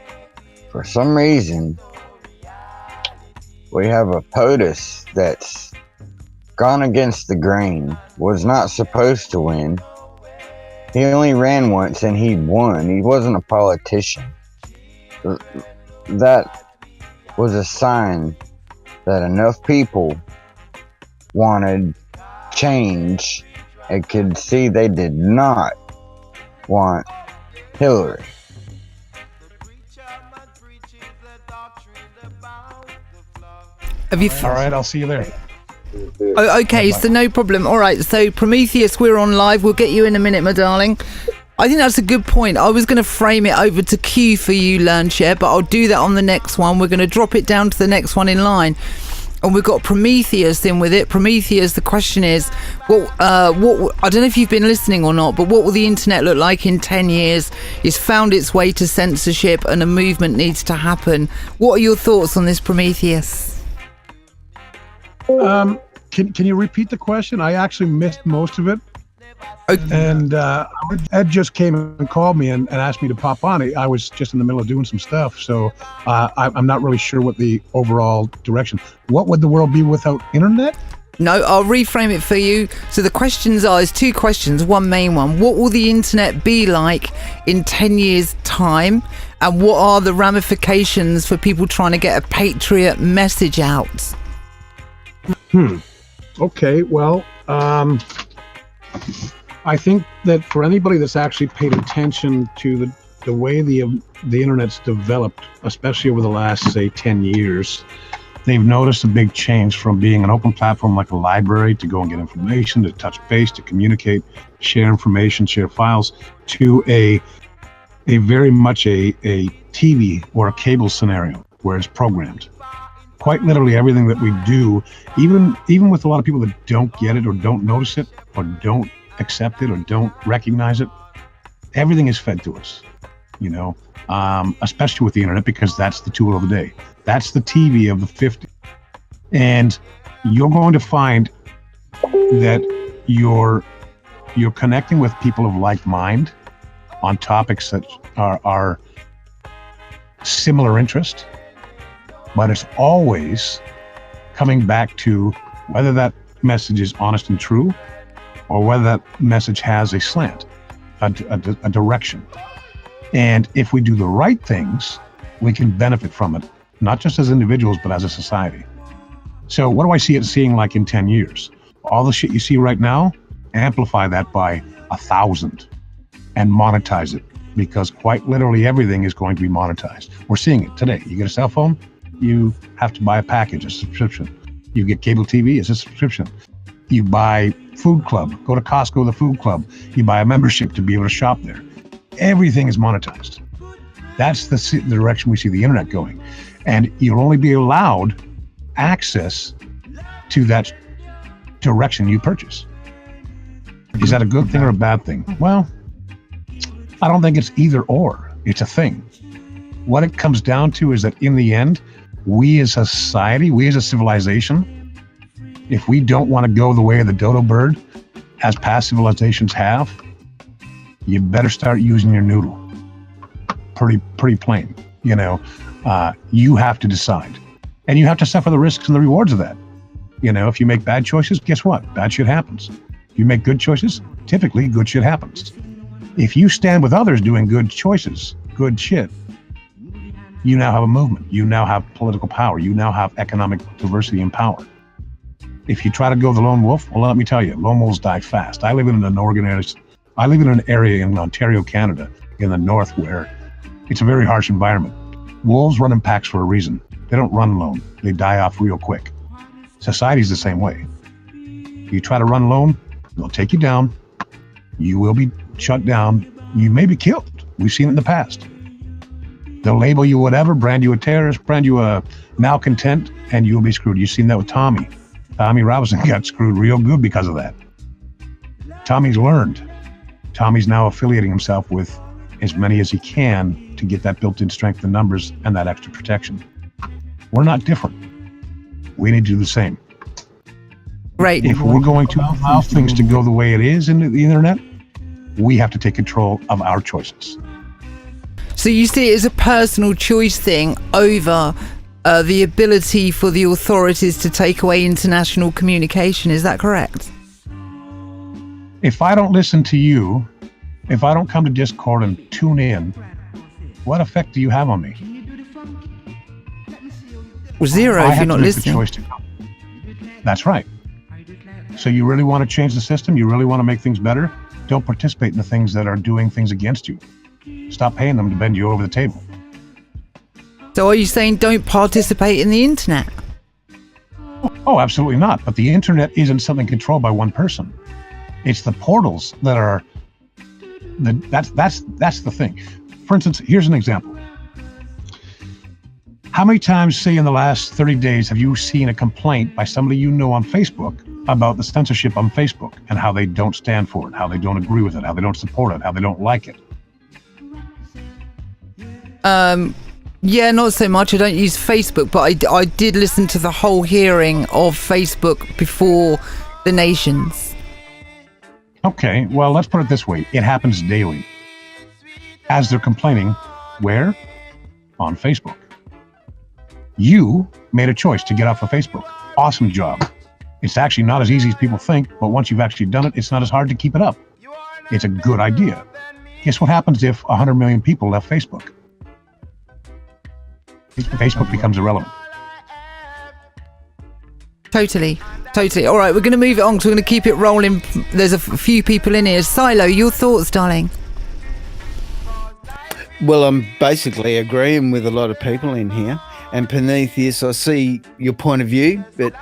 for some reason, we have a POTUS that's gone against the grain, was not supposed to win. He only ran once and he won. He wasn't a politician. That was a sign that enough people wanted change and could see they did not want Hillary. Have you? All right, I'll see you there. Oh, okay, so no problem. All right, so Prometheus, we're on live. We'll get you in a minute, my darling. I think that's a good point. I was going to frame it over to Q for you, Lernche, but I'll do that on the next one. We're going to drop it down to the next one in line. And we've got Prometheus in with it. Prometheus, the question is, what I don't know if you've been listening or not, but what will the internet look like in 10 years? It's found its way to censorship and a movement needs to happen. What are your thoughts on this, Prometheus? Can you repeat the question? I actually missed most of it. Okay. And Ed just came and called me and asked me to pop on. I was just in the middle of doing some stuff, so I'm not really sure what the overall direction. What would the world be without internet? No, I'll reframe it for you. So the questions are, there's two questions, one main one. What will the internet be like in 10 years' time? And what are the ramifications for people trying to get a patriot message out? Okay, well, I think that for anybody that's actually paid attention to the way the internet's developed, especially over the last, say, 10 years, they've noticed a big change from being an open platform like a library to go and get information, to touch base, to communicate, share information, share files, to a very much a TV or a cable scenario where it's programmed. Quite literally everything that we do, even with a lot of people that don't get it or don't notice it or don't accept it or don't recognize it, everything is fed to us, especially with the internet, because that's the tool of the day. That's the TV of the 50s. And you're going to find that you're connecting with people of like mind on topics that are similar interest, but it's always coming back to whether that message is honest and true or whether that message has a slant, a direction. And if we do the right things, we can benefit from it, not just as individuals, but as a society. So what do I see it seeing like in 10 years? All the shit you see right now, amplify that by 1,000 and monetize it, because quite literally everything is going to be monetized. We're seeing it today. You get a cell phone, you have to buy a package, a subscription. You get cable TV, it's a subscription. You buy Food Club, go to Costco, the Food Club. You buy a membership to be able to shop there. Everything is monetized. That's the direction we see the internet going. And you'll only be allowed access to that direction you purchase. Is that a good thing or a bad thing? Well, I don't think it's either or. It's a thing. What it comes down to is that in the end, we as a society, we as a civilization, if we don't want to go the way of the dodo bird, as past civilizations have, you better start using your noodle. Pretty plain, you have to decide. And you have to suffer the risks and the rewards of that. If you make bad choices, guess what? Bad shit happens. If you make good choices, typically good shit happens. If you stand with others doing good choices, good shit, you now have a movement. You now have political power. You now have economic diversity and power. If you try to go the lone wolf, well, let me tell you, lone wolves die fast. I live in an area in Ontario, Canada, in the north, where it's a very harsh environment. Wolves run in packs for a reason. They don't run alone. They die off real quick. Society's the same way. You try to run alone, they'll take you down, You will be shut down. You may be killed. We've seen it in the past. They'll label you whatever, brand you a terrorist, brand you a malcontent, and you'll be screwed. You've seen that with Tommy. Tommy Robinson got screwed real good because of that. Tommy's learned. Tommy's now affiliating himself with as many as he can to get that built-in strength in numbers and that extra protection. We're not different. We need to do the same. Right. If we're going to allow things to go the way it is in the internet, we have to take control of our choices. So you see it as a personal choice thing over the ability for the authorities to take away international communication. Is that correct? If I don't listen to you, if I don't come to Discord and tune in, what effect do you have on me? Well, zero if you're not listening. That's right. So you really want to change the system? You really want to make things better? Don't participate in the things that are doing things against you. Stop paying them to bend you over the table. So are you saying don't participate in the internet? Oh, absolutely not. But the internet isn't something controlled by one person. It's the portals that are. That's the thing. For instance, here's an example. How many times, say in the last 30 days, have you seen a complaint by somebody you know on Facebook about the censorship on Facebook and how they don't stand for it, how they don't agree with it, how they don't support it, how they don't like it? Yeah, not so much. I don't use Facebook, but I did listen to the whole hearing of Facebook before the nations. Okay, well, let's put it this way. It happens daily. As they're complaining, where? On Facebook. You made a choice to get off of Facebook. Awesome job. It's actually not as easy as people think, but once you've actually done it, it's not as hard to keep it up. It's a good idea. Guess what happens if 100 million people left Facebook? Facebook becomes irrelevant. Totally. All right, we're going to move it on because we're going to keep it rolling. There's a few people in here. Silo, your thoughts, darling? Well, I'm basically agreeing with a lot of people in here. And Prometheus, I see your point of view, but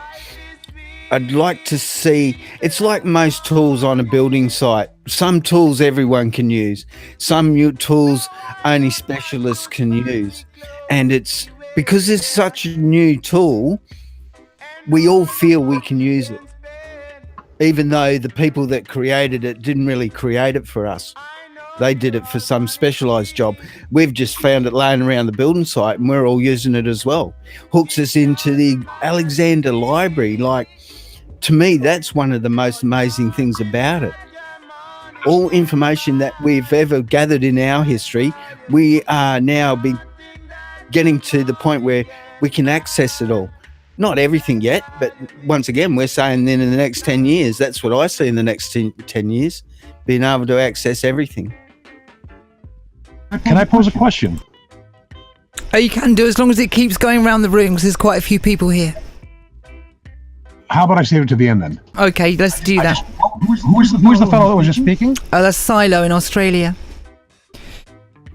I'd like to see, it's like most tools on a building site. Some tools everyone can use. Some new tools only specialists can use. And it's because it's such a new tool, we all feel we can use it. Even though the people that created it didn't really create it for us. They did it for some specialized job. We've just found it laying around the building site and we're all using it as well. Hooks us into the Alexander Library. Like, to me, that's one of the most amazing things about it. All information that we've ever gathered in our history, we are now getting to the point where we can access it all. Not everything yet, but once again, we're saying then in the next 10 years, that's what I see in the next 10 years, being able to access everything. Can I pose a question? Oh, you can do, as long as it keeps going around the room, because there's quite a few people here. How about I save it to the end then? Okay, let's do that. Who's the fellow that was just speaking? That's Silo in Australia.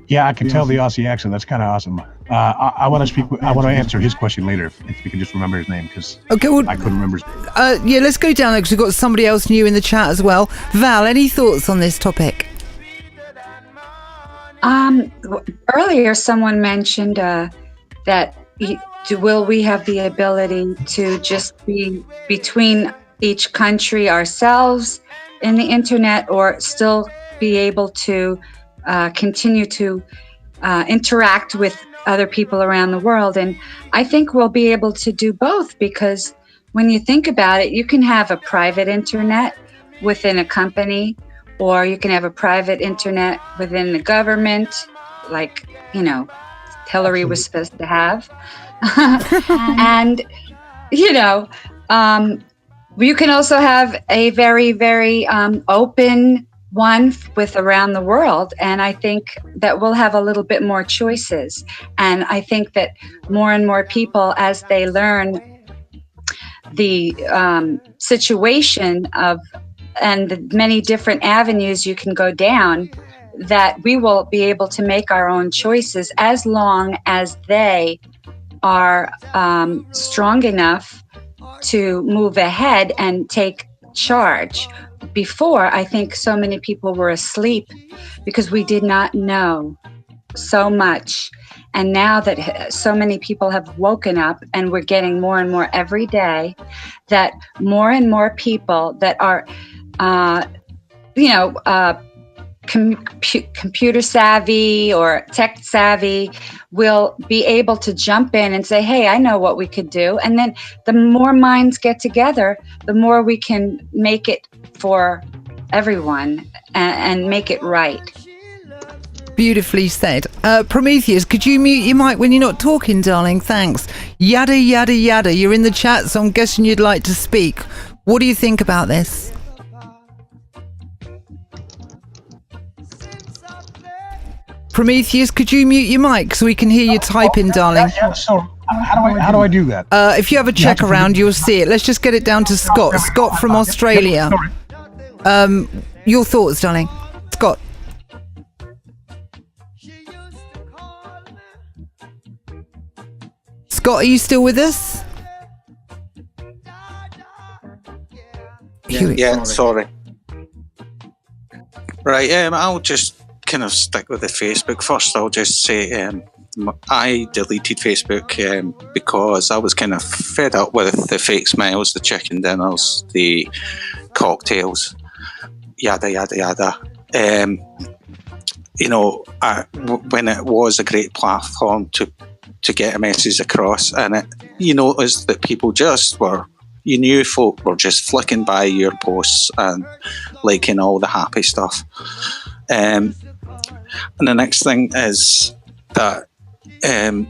Yeah, I can tell the Aussie accent. That's kind of awesome. I want to speak. I want to answer his question later if we can just remember his name, because okay, well, I couldn't remember his name. Yeah, let's go down there because we've got somebody else new in the chat as well. Val, any thoughts on this topic? Earlier, someone mentioned that will we have the ability to just be between each country ourselves in the internet, or still be able to continue to interact with other people around the world? And I think we'll be able to do both, because when you think about it, you can have a private internet within a company, or you can have a private internet within the government, like, Hillary was supposed to have. And, you can also have a very, very open one with around the world. And I think that we'll have a little bit more choices. And I think that more and more people, as they learn the situation of and the many different avenues you can go down, that we will be able to make our own choices, as long as they are strong enough to move ahead and take charge. Before, I think so many people were asleep because we did not know so much. And now that so many people have woken up, and we're getting more and more every day, that more and more people that are, computer savvy or tech savvy will be able to jump in and say, hey, I know what we could do. And then the more minds get together, the more we can make it for everyone and make it right. Beautifully said. Prometheus, could you mute your mic when you're not talking, darling? Thanks. Yada, yada, yada. You're in the chat, so I'm guessing you'd like to speak. What do you think about this? Prometheus, could you mute your mic so we can hear you typing, darling? Yeah, so how do I do that? If you have a check around, you'll see it. Let's just get it down to Scott. Scott from Australia. Your thoughts, darling. Scott. Scott, are you still with us? Yeah, sorry. Right, I'll just kind of stick with the Facebook. First, I'll just say I deleted Facebook because I was kind of fed up with the fake smiles, the chicken dinners, the cocktails, yada, yada, yada. When it was a great platform to get a message across, and you noticed that people you knew folk were just flicking by your posts and liking all the happy stuff. And the next thing is that the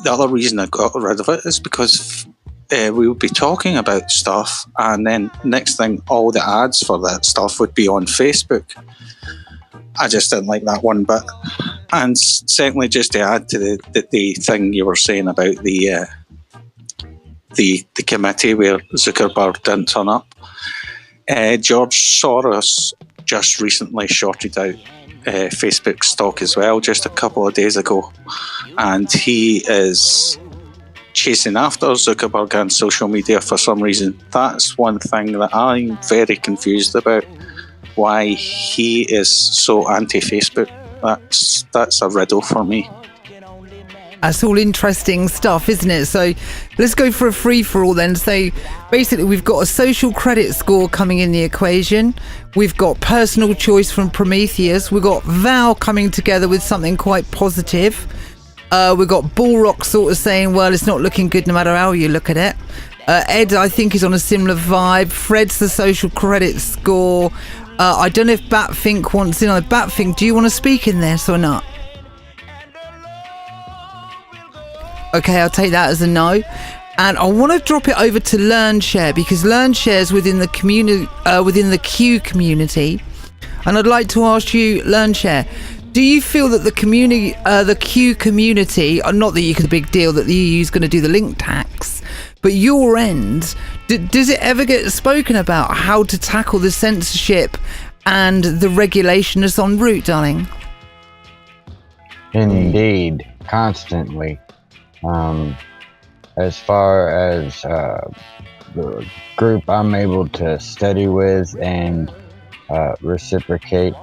other reason I got rid of it is because we would be talking about stuff, and then next thing, all the ads for that stuff would be on Facebook. I just didn't like that one bit. And secondly, just to add to the thing you were saying about the committee where Zuckerberg didn't turn up, George Soros just recently shorted out Facebook stock as well, just a couple of days ago, and he is chasing after Zuckerberg and social media for some reason. That's one thing that I'm very confused about, why he is so anti-Facebook. That's a riddle for me. That's all interesting stuff, isn't it? So let's go for a free-for-all then. So basically we've got a social credit score coming in the equation. We've got personal choice from Prometheus. We've got Val coming together with something quite positive. We've got Bullrock sort of saying, well, it's not looking good no matter how you look at it. Ed, I think, is on a similar vibe. Fred's the social credit score. I don't know if Batfink wants in. Batfink, do you want to speak in this or not? Okay, I'll take that as a no. And I want to drop it over to LearnShare, because LearnShare is within the community, within the Q community. And I'd like to ask you, LearnShare, do you feel that the community, the Q community, not that you could a big deal that the EU is going to do the link tax, but your end, does it ever get spoken about how to tackle the censorship and the regulation that's en route, darling? Indeed, constantly. As far as the group I'm able to study with and reciprocate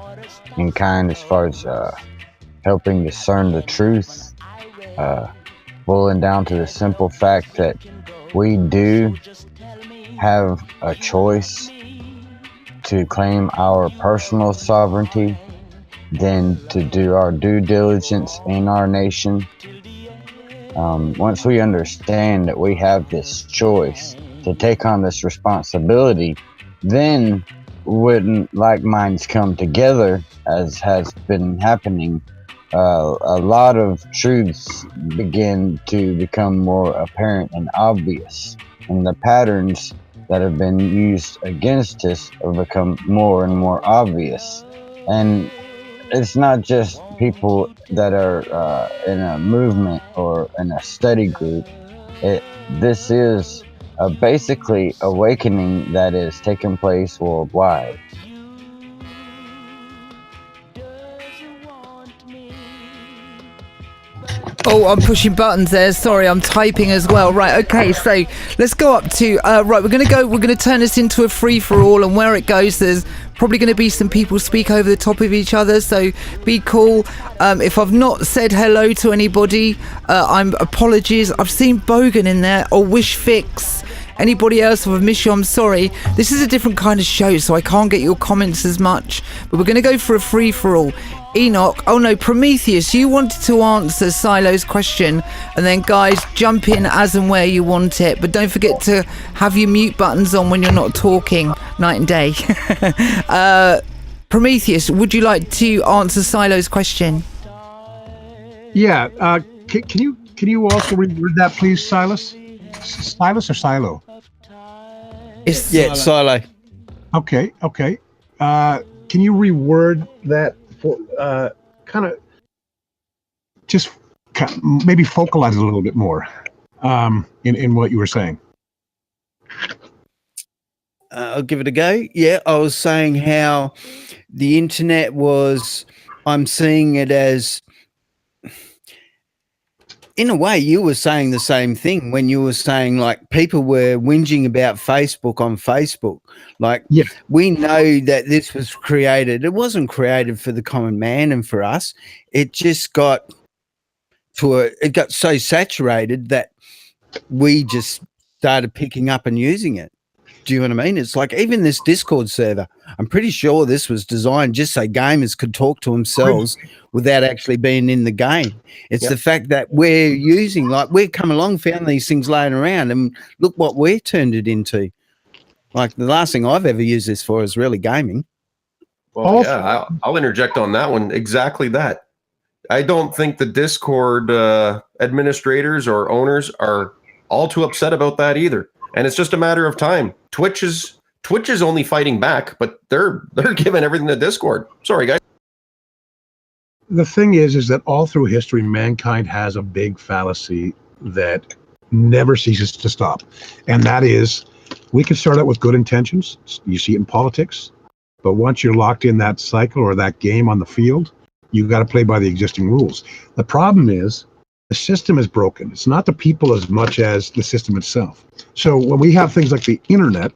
in kind, as far as helping discern the truth, boiling down to the simple fact that we do have a choice to claim our personal sovereignty, then to do our due diligence in our nation. Once we understand that we have this choice to take on this responsibility, then when like minds come together, as has been happening, a lot of truths begin to become more apparent and obvious, and the patterns that have been used against us have become more and more obvious. And it's not just people that are in a movement or in a study group. This is basically awakening that is taking place worldwide. Oh, I'm pushing buttons there. Sorry, I'm typing as well. Right, okay, so let's go up to right, we're gonna turn this into a free-for-all, and where it goes, there's probably going to be some people speak over the top of each other, so be cool. If I've not said hello to anybody, I'm apologies. I've seen Bogan in there, or Wish Fix. Anybody else, if I've missed you, I'm sorry. This is a different kind of show, so I can't get your comments as much, but we're going to go for a free-for-all. Enoch, oh no, Prometheus, you wanted to answer Silo's question, and then guys, jump in as and where you want it, but don't forget to have your mute buttons on when you're not talking, night and day. Prometheus, would you like to answer Silo's question? Yeah, can you also reword that, please, Silas? Silas or Silo? It's Silo. Okay. Can you reword that for kind of just maybe focalize a little bit more in what you were saying? I'll give it a go. Yeah, I was saying how the internet was, I'm seeing it as, in a way, you were saying the same thing when you were saying, like, people were whinging about Facebook on Facebook. Like, yeah. We know that this was created. It wasn't created for the common man and for us. It just got it got so saturated that we just started picking up and using it. Do you know what I mean? It's like even this Discord server, I'm pretty sure this was designed just so gamers could talk to themselves without actually being in the game. It's the fact that we're using, like, we've come along, found these things laying around, and look what we've turned it into. Like, the last thing I've ever used this for is really gaming. Well, yeah, I'll interject on that one. Exactly that. I don't think the Discord administrators or owners are all too upset about that either. And it's just a matter of time. Twitch is only fighting back, but they're giving everything to Discord. Sorry, guys. The thing is that all through history, mankind has a big fallacy that never ceases to stop. And that is, we can start out with good intentions. You see it in politics. But once you're locked in that cycle or that game on the field, you got to play by the existing rules. The problem is, the system is broken. It's not the people as much as the system itself. So when we have things like the internet,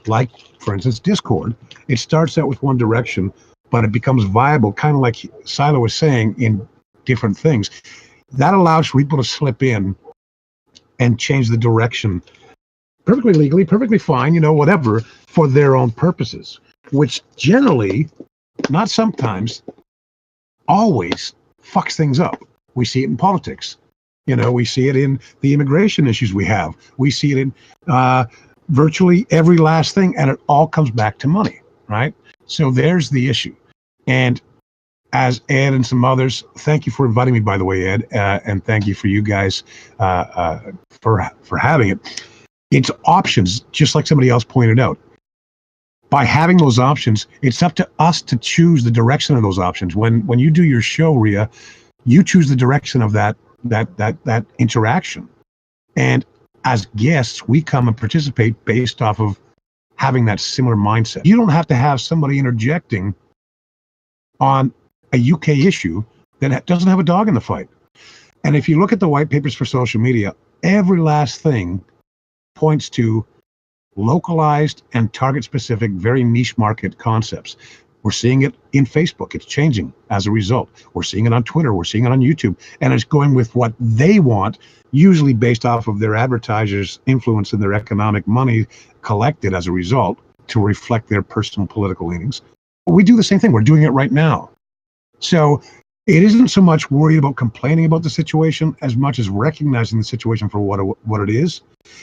like, for instance, Discord, it starts out with one direction, but it becomes viable, kind of like Silo was saying, in different things. That allows people to slip in and change the direction perfectly legally, perfectly fine, whatever, for their own purposes, which generally, not sometimes, always fucks things up. We see it in politics. We see it in the immigration issues we have. We see it in virtually every last thing, and it all comes back to money, right? So there's the issue. And as Ed and some others, thank you for inviting me, by the way, Ed, and thank you for you guys for having it. It's options, just like somebody else pointed out. By having those options, it's up to us to choose the direction of those options. When you do your show, Rhea, you choose the direction of that interaction. And as guests, we come and participate based off of having that similar mindset. You don't have to have somebody interjecting on a UK issue that doesn't have a dog in the fight. And if you look at the white papers for social media, every last thing points to localized and target-specific, very niche market concepts. We're seeing it in Facebook. It's changing as a result. We're seeing it on Twitter. We're seeing it on YouTube. And it's going with what they want, usually based off of their advertisers' influence and their economic money collected as a result to reflect their personal political leanings. We do the same thing. We're doing it right now. So it isn't so much worried about complaining about the situation as much as recognizing the situation for what it is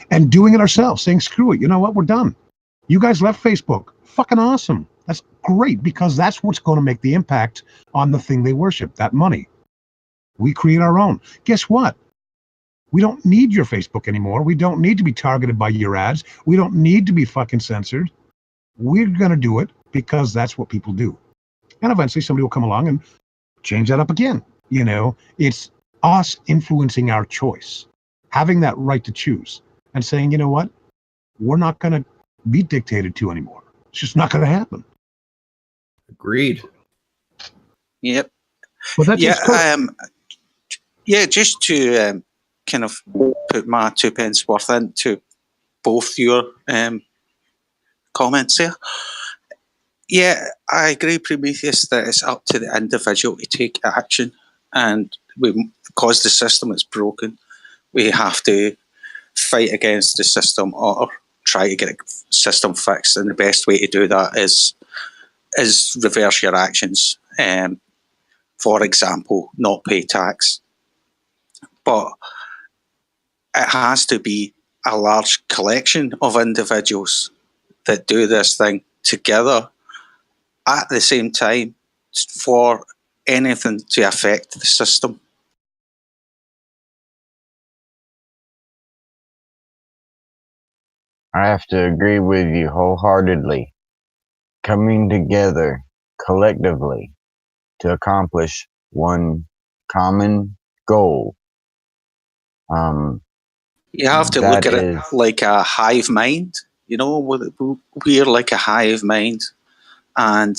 and doing it ourselves, saying, screw it. You know what? We're done. You guys left Facebook. Fucking awesome. That's great, because that's what's going to make the impact on the thing they worship, that money. We create our own. Guess what? We don't need your Facebook anymore. We don't need to be targeted by your ads. We don't need to be fucking censored. We're going to do it because that's what people do. And eventually somebody will come along and change that up again. It's us influencing our choice, having that right to choose and saying, you know what? We're not going to be dictated to anymore. It's just not going to happen. Agreed. Yep. Well, that's yeah. Yeah, just to kind of put my 2 pence worth into both your comments there. Yeah, I agree, Prometheus, that it's up to the individual to take action, and because the system is broken, we have to fight against the system or try to get the system fixed. And the best way to do that is reverse your actions. For example, not pay tax. But it has to be a large collection of individuals that do this thing together at the same time for anything to affect the system. I have to agree with you wholeheartedly. Coming together collectively to accomplish one common goal. You have to look at it like a hive mind. You know, we're like a hive mind, and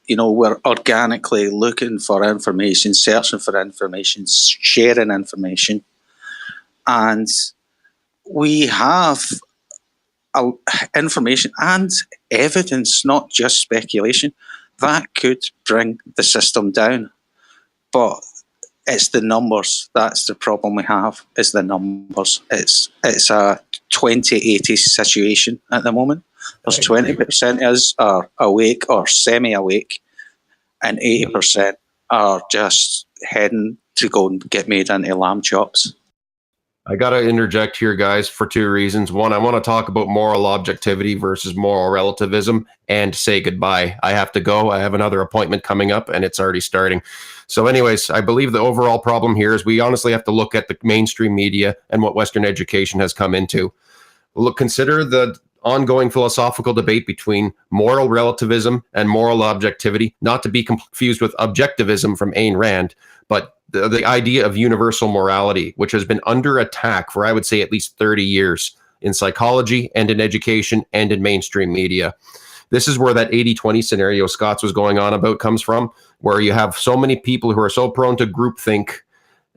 you know, we're organically looking for information, searching for information, sharing information, and we have information and evidence, not just speculation, that could bring the system down. But it's the numbers. That's the problem we have, is the numbers. It's a 20-80 situation at the moment. There's 20% of us are awake or semi-awake, and 80% are just heading to go and get made into lamb chops. I got to interject here, guys, for two reasons. One, I want to talk about moral objectivity versus moral relativism and say goodbye. I have to go. I have another appointment coming up, and it's already starting. So anyways, I believe the overall problem here is we honestly have to look at the mainstream media and what Western education has come into. Look, consider the ongoing philosophical debate between moral relativism and moral objectivity, not to be confused with objectivism from Ayn Rand, but the idea of universal morality, which has been under attack for, I would say, at least 30 years in psychology and in education and in mainstream media. This is where that 80-20 scenario Scott's was going on about comes from, where you have so many people who are so prone to groupthink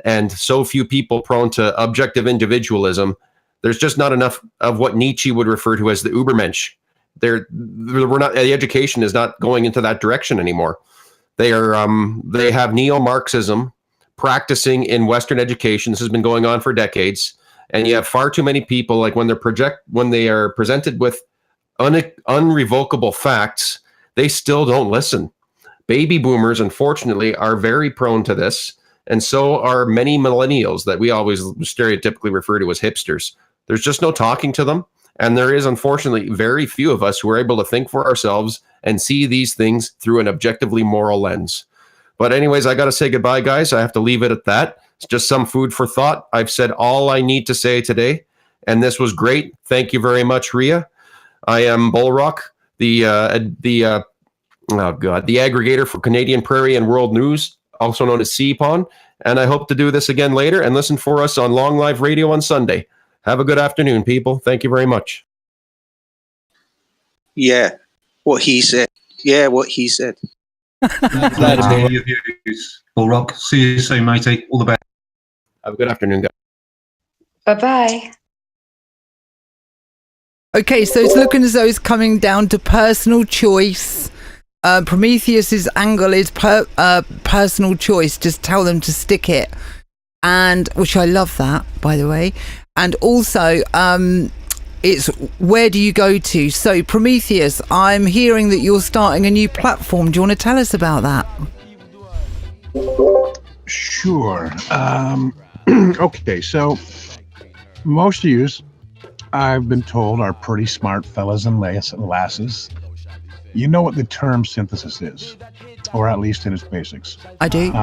and so few people prone to objective individualism. There's just not enough of what Nietzsche would refer to as the Übermensch. We're not. The education is not going into that direction anymore. They have neo-Marxism practicing in Western education. This has been going on for decades, and you have far too many people, like when they are presented with unrevocable facts, they still don't listen. Baby boomers, unfortunately, are very prone to this, and so are many millennials that we always stereotypically refer to as hipsters. There's just no talking to them, and there is, unfortunately, very few of us who are able to think for ourselves and see these things through an objectively moral lens. But anyways, I got to say goodbye, guys. I have to leave it at that. It's just some food for thought. I've said all I need to say today, and this was great. Thank you very much, Ria. I am Bullrock, the aggregator for Canadian Prairie and World News, also known as CPON, and I hope to do this again later and listen for us on Long Live Radio on Sunday. Have a good afternoon, people. Thank you very much. Yeah, what he said. Glad to hear your views, Bullrock. See you soon, matey. All the best. Have a good afternoon, guys. Bye-bye. Okay, so it's looking as though it's coming down to personal choice. Prometheus's angle is personal choice. Just tell them to stick it, and which I love that, by the way. And also, it's where do you go to? So, Prometheus, I'm hearing that you're starting a new platform. Do you want to tell us about that? Sure. Okay, so most of you, I've been told, are pretty smart fellas and lasses. You know what the term synthesis is, or at least in its basics. I do.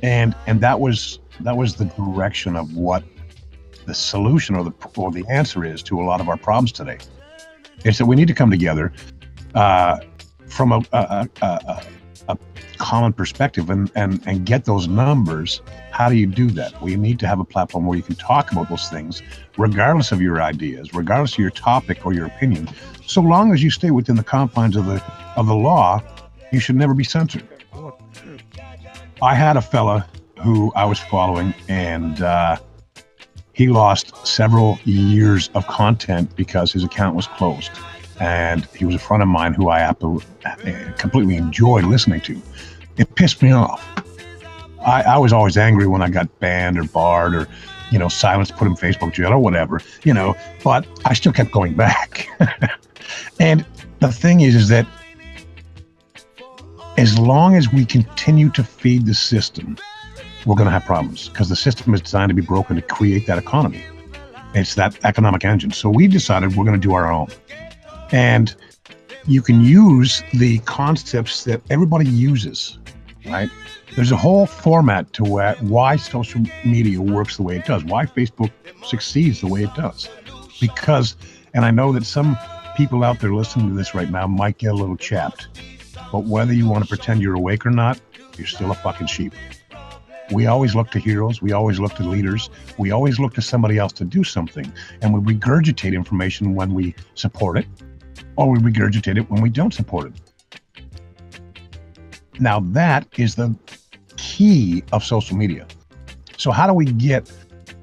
And that was the direction of what the solution or the answer is to a lot of our problems today. Is that we need to come together from a common perspective and get those numbers. How do you do that? Well, you need to have a platform where you can talk about those things, regardless of your ideas, regardless of your topic or your opinion. So long as you stay within the confines of the law, you should never be censored. I had a fella who I was following, and he lost several years of content because his account was closed. And he was a friend of mine who I completely enjoyed listening to. It pissed me off. I was always angry when I got banned or barred or, silenced, put in Facebook jail or whatever, but I still kept going back. And the thing is that as long as we continue to feed the system, we're going to have problems, because the system is designed to be broken to create that economy. It's that economic engine. So we decided we're going to do our own. And you can use the concepts that everybody uses, right? There's a whole format to why social media works the way it does, why Facebook succeeds the way it does. Because, and I know that some people out there listening to this right now might get a little chapped, but whether you want to pretend you're awake or not, you're still a fucking sheep. We always look to heroes. We always look to leaders. We always look to somebody else to do something. And we regurgitate information when we support it, or we regurgitate it when we don't support it. Now that is the key of social media. So how do we get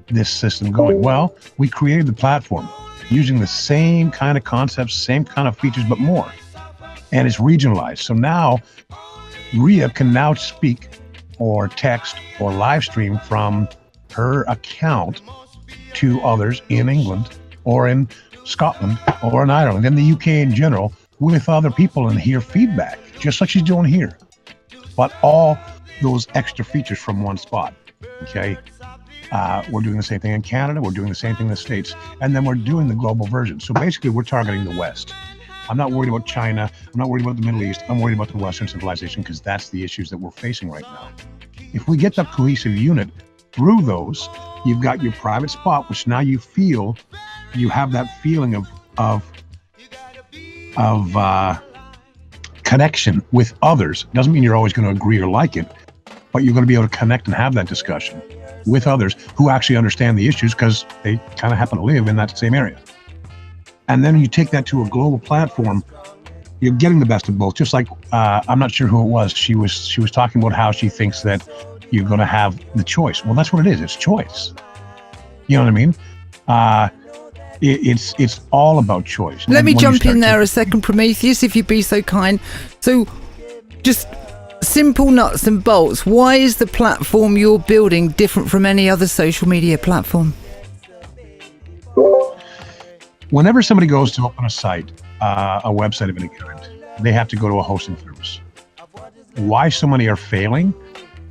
this system going? Well, we created the platform using the same kind of concepts, same kind of features, but more. And it's regionalized. So now Ria can now speak or text or live stream from her account to others in England or in Scotland or in Ireland, in the UK in general, with other people and hear feedback, just like she's doing here. But all those extra features from one spot, okay? We're doing the same thing in Canada, we're doing the same thing in the States, and then we're doing the global version. So basically we're targeting the West. I'm not worried about China, I'm not worried about the Middle East, I'm worried about the Western civilization, because that's the issues that we're facing right now. If we get that cohesive unit through those, you've got your private spot, which now you feel, you have that feeling of connection with others. Doesn't mean you're always going to agree or like it, but you're going to be able to connect and have that discussion with others who actually understand the issues, because they kind of happen to live in that same area. And then you take that to a global platform, you're getting the best of both. Just like, I'm not sure who it was, she was talking about how she thinks that you're going to have the choice. Well, that's what it is. It's choice. You know what I mean? It's all about choice. Let me jump in there a second, Prometheus, if you'd be so kind. So just simple nuts and bolts. Why is the platform you're building different from any other social media platform? Whenever somebody goes to open a site, a website of any kind, they have to go to a hosting service. Why so many are failing,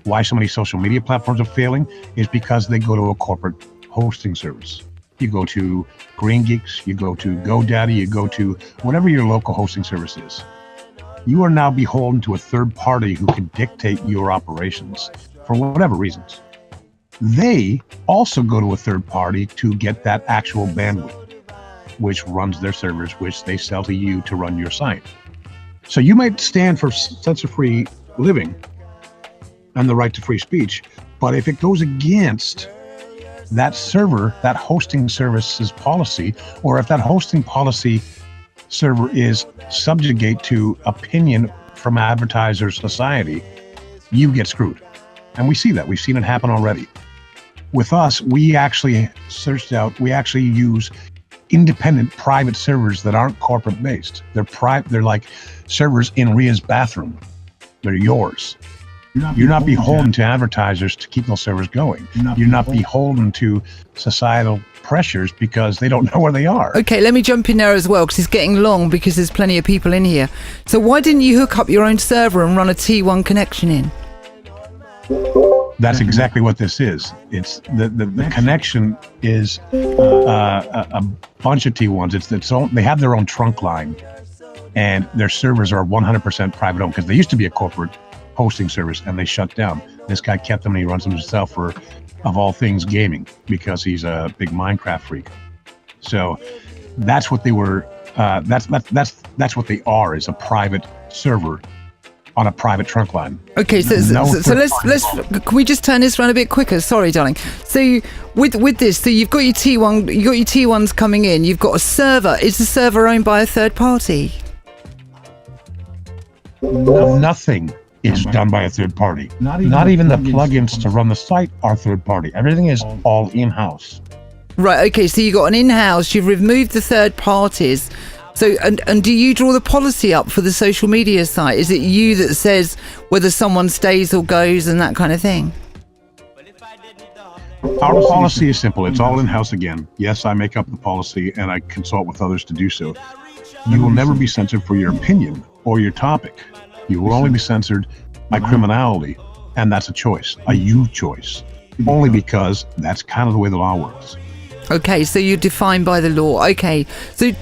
why so many social media platforms are failing, is because they go to a corporate hosting service. You go to Green Geeks, you go to GoDaddy, you go to whatever your local hosting service is. You are now beholden to a third party who can dictate your operations for whatever reasons. They also go to a third party to get that actual bandwidth, which runs their servers, which they sell to you to run your site. So you might stand for censor-free living and the right to free speech, but if it goes against that server, that hosting service's policy, or if that hosting policy server is subjugate to opinion from advertiser society, you get screwed. And we see that. We've seen it happen already. With us, we actually searched out, we actually use independent private servers that aren't corporate based. They're like servers in Ria's bathroom. They're yours. You're not beholden to advertisers to keep those servers going. You're not beholden to societal pressures because they don't know where they are. Okay, let me jump in there as well, because it's getting long, because there's plenty of people in here. So why didn't you hook up your own server and run a T1 connection in? That's exactly what this is. It's the connection is a bunch of T1s. It's its own. They have their own trunk line, and their servers are 100% private owned, because they used to be a corporate hosting service and they shut down. This guy kept them, and he runs them himself for, of all things, gaming, because he's a big Minecraft freak. So that's what they were. That's what they are, is a private server on a private trunk line. Okay, so let's can we just turn this around a bit quicker? Sorry, darling. So with this, so you've got your T1, you got your T1s coming in. You've got a server. Is the server owned by a third party? No, nothing is done by a third party. Not even the plugins to run the site are third party. Everything is all in-house. Right, okay, so you got an in-house, you've removed the third parties. So, and do you draw the policy up for the social media site? Is it you that says whether someone stays or goes and that kind of thing? Our policy is simple. It's all in-house again. Yes, I make up the policy and I consult with others to do so. You will never be censored for your opinion or your topic. You will only be censored by criminality, and that's a choice, a you choice. Only because that's kind of the way the law works. Okay, so you're defined by the law. Okay, so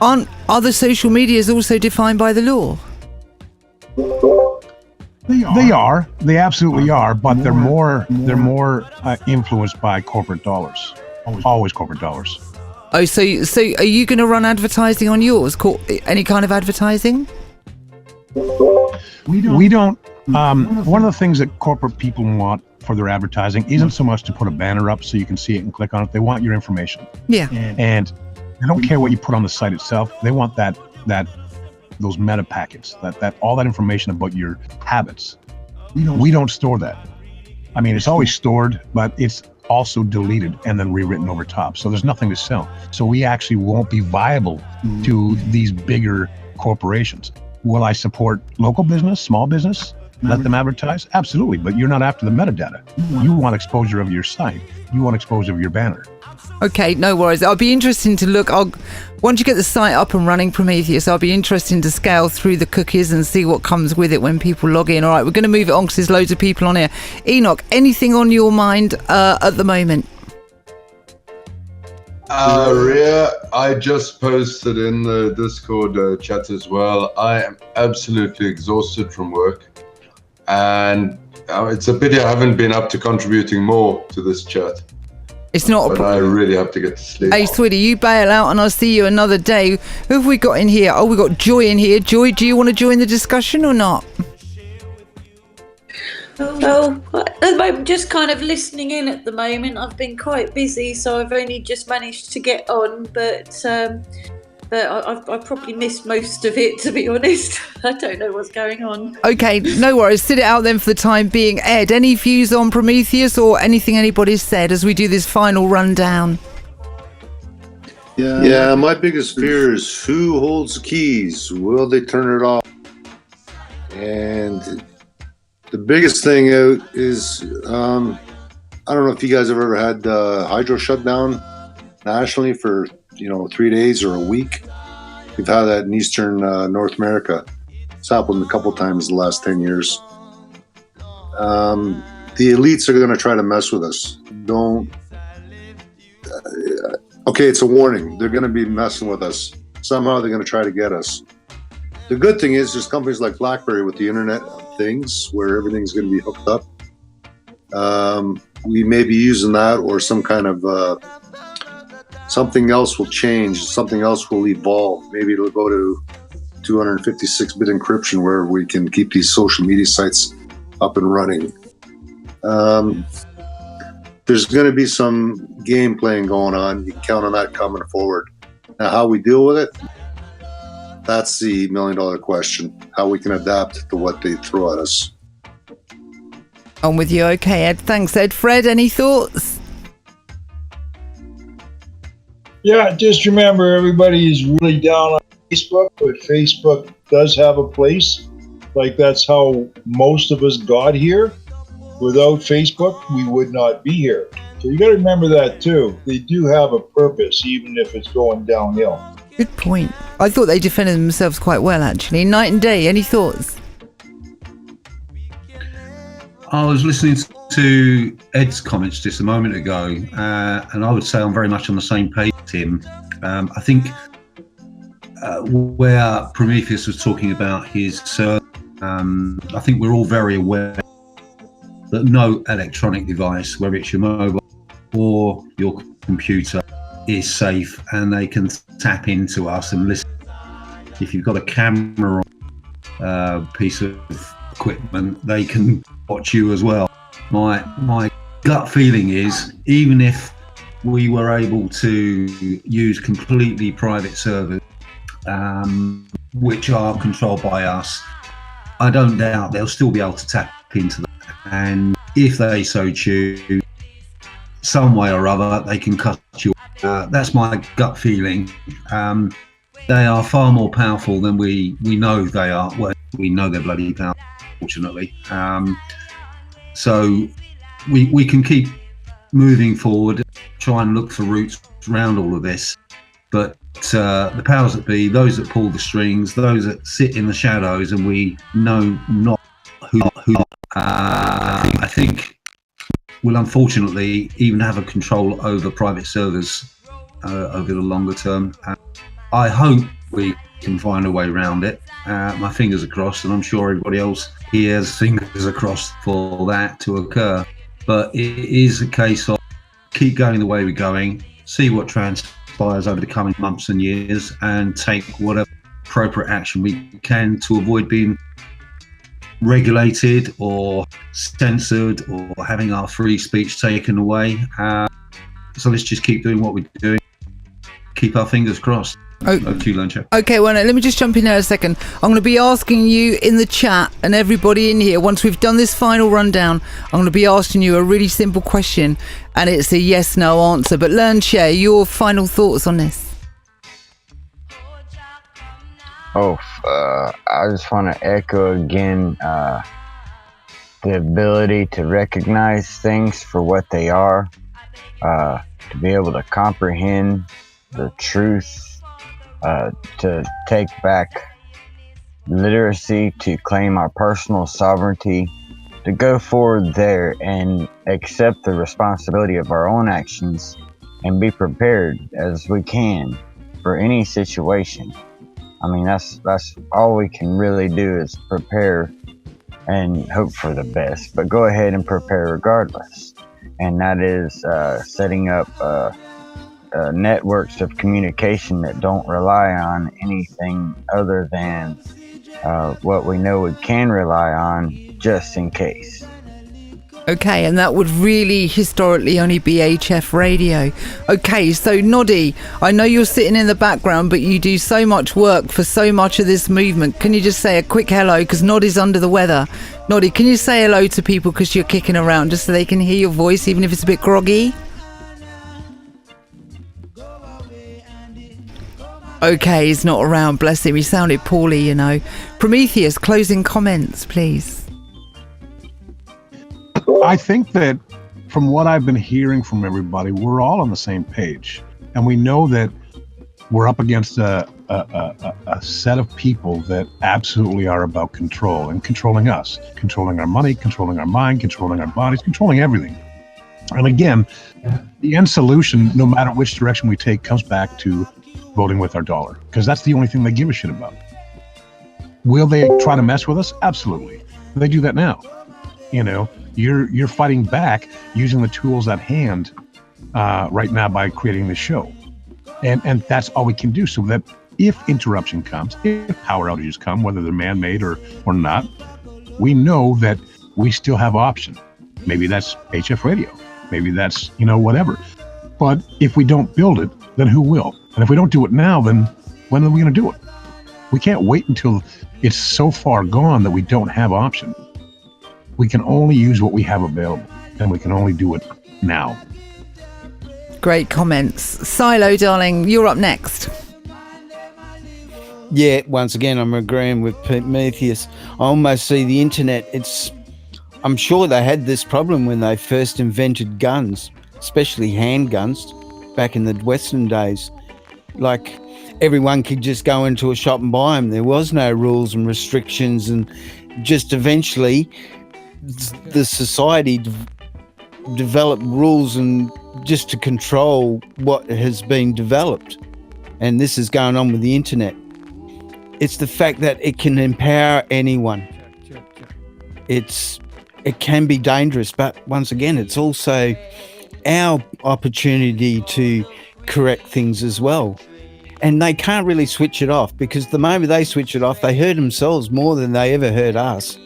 aren't other social medias also defined by the law? They absolutely are, but they're more influenced by corporate dollars. Always corporate dollars. Oh, so are you going to run advertising on yours? Any kind of advertising? We don't. One of the things that corporate people want for their advertising isn't so much to put a banner up so you can see it and click on it. They want your information. Yeah. And they don't care what you put on the site itself. They want those meta packets, that all that information about your habits. We don't store that. I mean, it's always stored, but it's also deleted and then rewritten over top. So there's nothing to sell. So we actually won't be viable to these bigger corporations. Will I support local business, small business? Let them advertise? Absolutely, but you're not after the metadata. You want exposure of your site. You want exposure of your banner. Okay, no worries. I'll be interesting to look. Once you get the site up and running, Prometheus, I'll be interesting to scale through the cookies and see what comes with it when people log in. All right, we're going to move it on because there's loads of people on here. Enoch, anything on your mind at the moment? Ria, I just posted in the Discord chat as well. I am absolutely exhausted from work. And it's a pity I haven't been up to contributing more to this chat. It's not a problem. I really have to get to sleep. Hey, sweetie, you bail out and I'll see you another day. Who have we got in here? Oh, we got Joy in here. Joy, do you want to join the discussion or not? Well, I'm just kind of listening in at the moment. I've been quite busy, so I've only just managed to get on, but I've probably missed most of it, to be honest. I don't know what's going on. Okay, no worries. Sit it out then for the time being. Ed, any views on Prometheus or anything anybody's said as we do this final rundown? Yeah, my biggest fear is who holds the keys? Will they turn it off? And the biggest thing out is, I don't know if you guys have ever had hydro shutdown nationally for 3 days or a week. We've had that in Eastern North America. It's happened a couple times in the last 10 years. The elites are going to try to mess with us. Okay, it's a warning. They're going to be messing with us. Somehow they're going to try to get us. The good thing is there's companies like BlackBerry with the Internet of Things where everything's going to be hooked up. We may be using that, or some kind of something else will change. Something else will evolve. Maybe it'll go to 256-bit encryption where we can keep these social media sites up and running. There's going to be some game playing going on. You can count on that coming forward. Now, how we deal with it, that's the million-dollar question. How we can adapt to what they throw at us. I'm with you. Okay, Ed. Thanks, Ed. Fred, any thoughts? Yeah, just remember everybody is really down on Facebook, but Facebook does have a place. Like, that's how most of us got here. Without Facebook, we would not be here. So you got to remember that too. They do have a purpose, even if it's going downhill. Good point. I thought they defended themselves quite well, actually. Night and day. Any thoughts? I was listening to Ed's comments just a moment ago, and I would say I'm very much on the same page with him. I think where Prometheus was talking about his server, I think we're all very aware that no electronic device, whether it's your mobile or your computer, is safe, and they can tap into us and listen. If you've got a camera or piece of equipment, they can watch you as well. My gut feeling is, even if we were able to use completely private servers, which are controlled by us, I don't doubt they'll still be able to tap into that. And if they so choose, some way or other, they can cut you. That's my gut feeling. They are far more powerful than we know they are. Well, we know they're bloody powerful, fortunately. So we can keep moving forward, try and look for routes around all of this. But the powers that be, those that pull the strings, those that sit in the shadows, and we know not who I think will unfortunately even have a control over private servers over the longer term. I hope we can find a way around it. My fingers are crossed, and I'm sure everybody else here has fingers are crossed for that to occur. But it is a case of keep going the way we're going, see what transpires over the coming months and years, and take whatever appropriate action we can to avoid being regulated or censored or having our free speech taken away. So let's just keep doing what we're doing. Keep our fingers crossed. Over to you, Luncher. Okay, well, let me just jump in there a second. I'm going to be asking you in the chat and everybody in here, once we've done this final rundown, I'm going to be asking you a really simple question, and it's a yes/no answer. But share your final thoughts on this. I just want to echo again the ability to recognize things for what they are, to be able to comprehend the truth, to take back literacy, to claim our personal sovereignty, to go forward there and accept the responsibility of our own actions and be prepared as we can for any situation. I mean, that's all we can really do is prepare and hope for the best, but go ahead and prepare regardless. And that is setting up networks of communication that don't rely on anything other than what we know we can rely on, just in case. Okay, and that would really historically only be HF Radio. Okay, so Noddy, I know you're sitting in the background, but you do so much work for so much of this movement. Can you just say a quick hello? Because Noddy's under the weather. Noddy, can you say hello to people because you're kicking around, just so they can hear your voice, even if it's a bit groggy? Okay, he's not around, bless him. He sounded poorly, you know. Prometheus, closing comments, please. I think that from what I've been hearing from everybody, we're all on the same page. And we know that we're up against a set of people that absolutely are about control and controlling us, controlling our money, controlling our mind, controlling our bodies, controlling everything. And again, the end solution, no matter which direction we take, comes back to voting with our dollar, because that's the only thing they give a shit about. Will they try to mess with us? Absolutely. They do that now. You know, you're fighting back using the tools at hand right now by creating this show. And that's all we can do, so that if interruption comes, if power outages come, whether they're man-made or not, we know that we still have option. Maybe that's HF Radio. Maybe that's, whatever. But if we don't build it, then who will? And if we don't do it now, then when are we going to do it? We can't wait until it's so far gone that we don't have option. We can only use what we have available, and we can only do it now. Great comments. Silo, darling, you're up next. Yeah, once again, I'm agreeing with Prometheus. I almost see the internet. I'm sure they had this problem when they first invented guns, especially handguns, back in the Western days. Like, everyone could just go into a shop and buy them. There was no rules and restrictions, and just eventually the society developed rules and just to control what has been developed. And this is going on with the internet. It's the fact that it can empower anyone. It can be dangerous, but once again, it's also our opportunity to correct things as well. And they can't really switch it off, because the moment they switch it off, they hurt themselves more than they ever hurt us.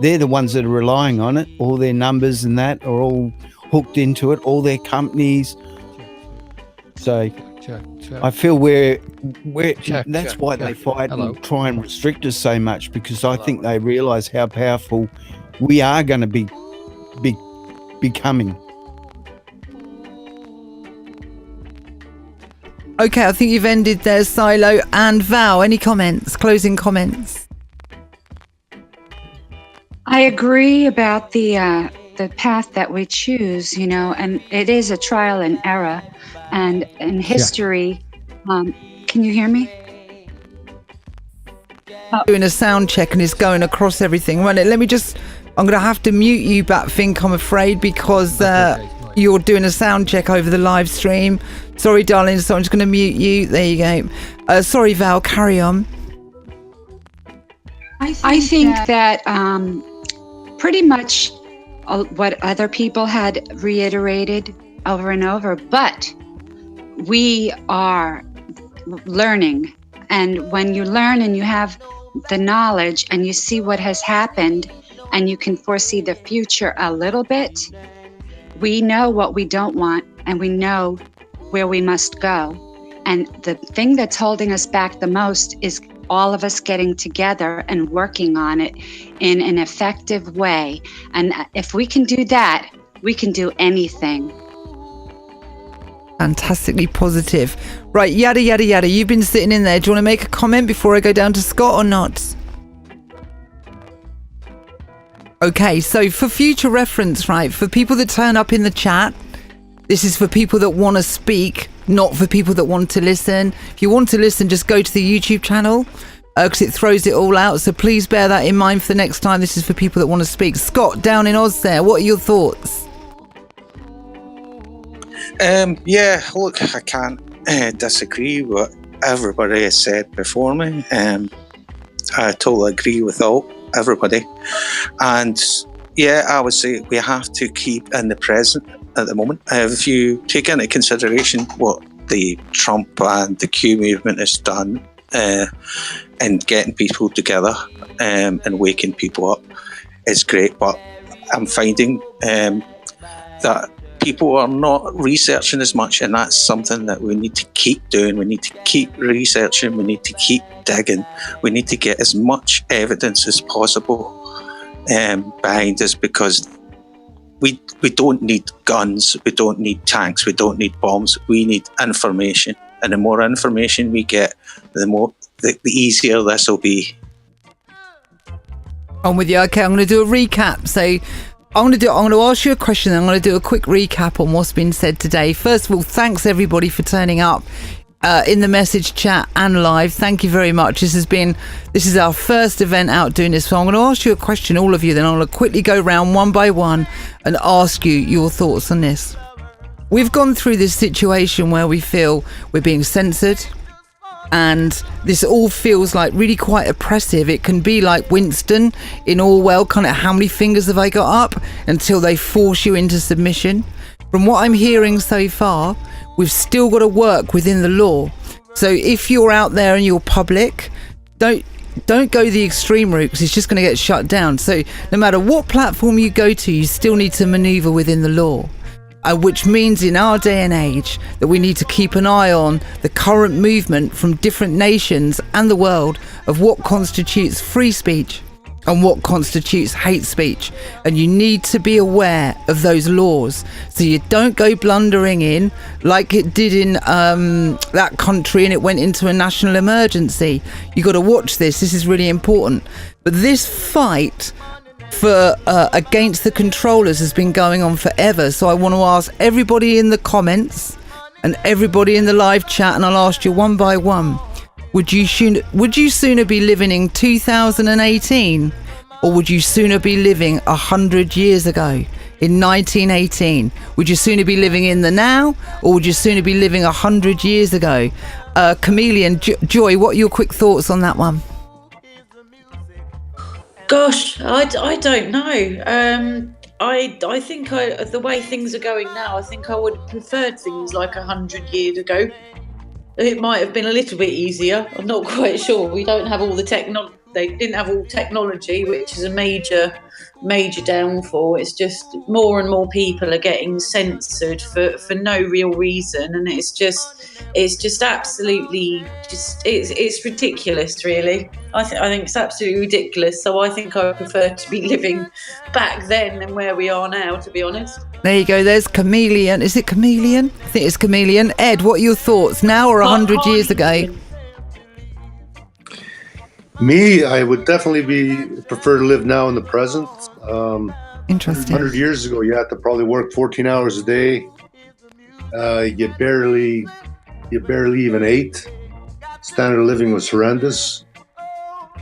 They're the ones that are relying on it. All their numbers and that are all hooked into it, all their companies. So I feel we're Check, that's check, why check. they fight Hello. and try and restrict us so much, because I think they realize how powerful we are going to be becoming. Okay, I think you've ended there, Silo and Val. Any comments? Closing comments? I agree about the path that we choose, and it is a trial and error. And in history, can you hear me? Doing a sound check and it's going across everything. Right, I'm going to have to mute you, Batfink, I'm afraid, because you're doing a sound check over the live stream. Sorry, darling, so I'm just going to mute you. There you go. Sorry, Val, carry on. I think that pretty much what other people had reiterated over and over, but we are learning. And when you learn and you have the knowledge and you see what has happened and you can foresee the future a little bit, we know what we don't want and we know where we must go. And the thing that's holding us back the most is all of us getting together and working on it in an effective way. And if we can do that, we can do anything. Fantastically positive. Right, yada, yada, yada. You've been sitting in there. Do you want to make a comment before I go down to Scott or not? Okay, so for future reference, right, for people that turn up in the chat, this is for people that want to speak, not for people that want to listen. If you want to listen, just go to the YouTube channel because it throws it all out. So please bear that in mind for the next time. This is for people that want to speak. Scott, down in Oz there, what are your thoughts? Yeah, look, I can't disagree with what everybody has said before me. I totally agree with everybody. And yeah, I would say we have to keep in the present at the moment. If you take into consideration what the Trump and the Q movement has done in getting people together and waking people up, is great. But I'm finding that people are not researching as much, and that's something that we need to keep doing. We need to keep researching. We need to keep digging. We need to get as much evidence as possible behind us, because we don't need guns, we don't need tanks, we don't need bombs. We need information, and the more information we get, the easier this will be. I'm with you. Okay, I'm going to do a recap. So I'm going to ask you a question. I'm going to do a quick recap on what's been said today. First of all, thanks everybody for turning up in the message chat and live. Thank you very much. This is our first event out doing this. So I'm going to ask you a question, all of you. Then I'm going to quickly go round one by one and ask you your thoughts on this. We've gone through this situation where we feel we're being censored, and this all feels like really quite oppressive. It can be like Winston in Orwell, kind of how many fingers have I got up, until they force you into submission. From what I'm hearing so far, we've still got to work within the law. So if you're out there and you're public, don't go the extreme route, because it's just going to get shut down. So no matter what platform you go to, you still need to maneuver within the law. Which means in our day and age that we need to keep an eye on the current movement from different nations and the world of what constitutes free speech and what constitutes hate speech. And you need to be aware of those laws, so you don't go blundering in like it did in that country and it went into a national emergency. You got to watch this. This is really important. But this fight for against the controllers has been going on forever. So I want to ask everybody in the comments and everybody in the live chat, and I'll ask you one by one, would you sooner be living in 2018, or would you sooner be living 100 years ago in 1918? Would you sooner be living in the now, or would you sooner be living 100 years ago? Chameleon, Joy, what are your quick thoughts on that one? Gosh, I don't know. I think the way things are going now, I think I would have preferred things like 100 years ago. It might have been a little bit easier. I'm not quite sure. We don't have all the they didn't have all technology, which is a major downfall. It's just more and more people are getting censored for no real reason, and it's just absolutely it's ridiculous, really. I think it's absolutely ridiculous. So I think I prefer to be living back then than where we are now, to be honest. There you go. There's Chameleon. Is it Chameleon? I think it's Chameleon. Ed, what are your thoughts now or 100 years ago? Me, I would definitely prefer to live now in the present. Interesting. 100 years ago, you had to probably work 14 hours a day. You barely even ate. Standard of living was horrendous.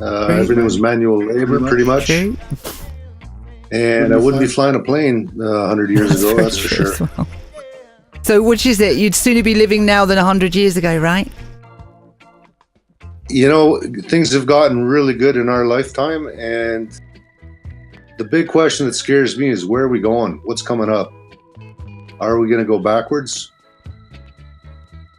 Everything was manual labor, pretty much. True. And I wouldn't be flying a plane 100 years ago, that's for sure. Well. So which is it? You'd sooner be living now than 100 years ago, right? You know, things have gotten really good in our lifetime, and the big question that scares me is, where are we going? What's coming up? Are we going to go backwards?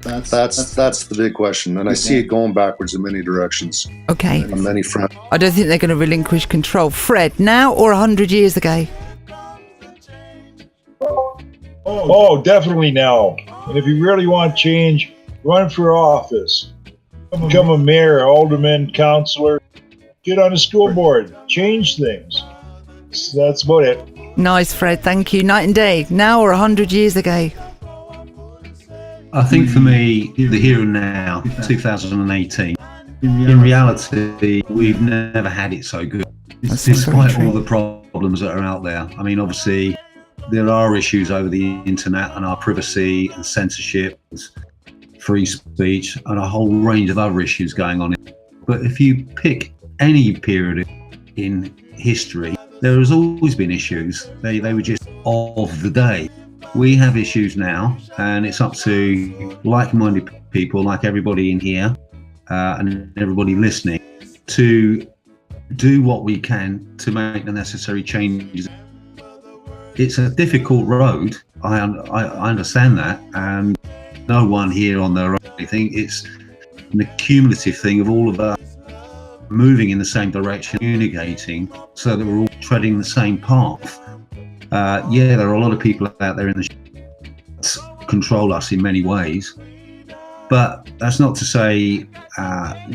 That's the big question, and I see it going backwards in many directions. Okay. On many fronts. I don't think they're going to relinquish control. Fred, now or 100 years ago? Oh, definitely now. And if you really want change, run for office. Become a mayor, alderman, councillor. Get on a school board. Change things. So that's about it. Nice, Fred. Thank you. Night and day. Now or 100 years ago? I think for me, the here and now, 2018. In reality, we've never had it so good. Despite all the problems that are out there. I mean, obviously, there are issues over the internet and our privacy and censorship, free speech, and a whole range of other issues going on. But if you pick any period in history, there has always been issues. They were just of the day. We have issues now, and it's up to like-minded people, like everybody in here, and everybody listening, to do what we can to make the necessary changes. It's a difficult road. I understand that, and no one here on their own. I think it's an accumulative thing of all of us moving in the same direction, communicating, so that we're all treading the same path. Yeah, there are a lot of people out there in the that control us in many ways, but that's not to say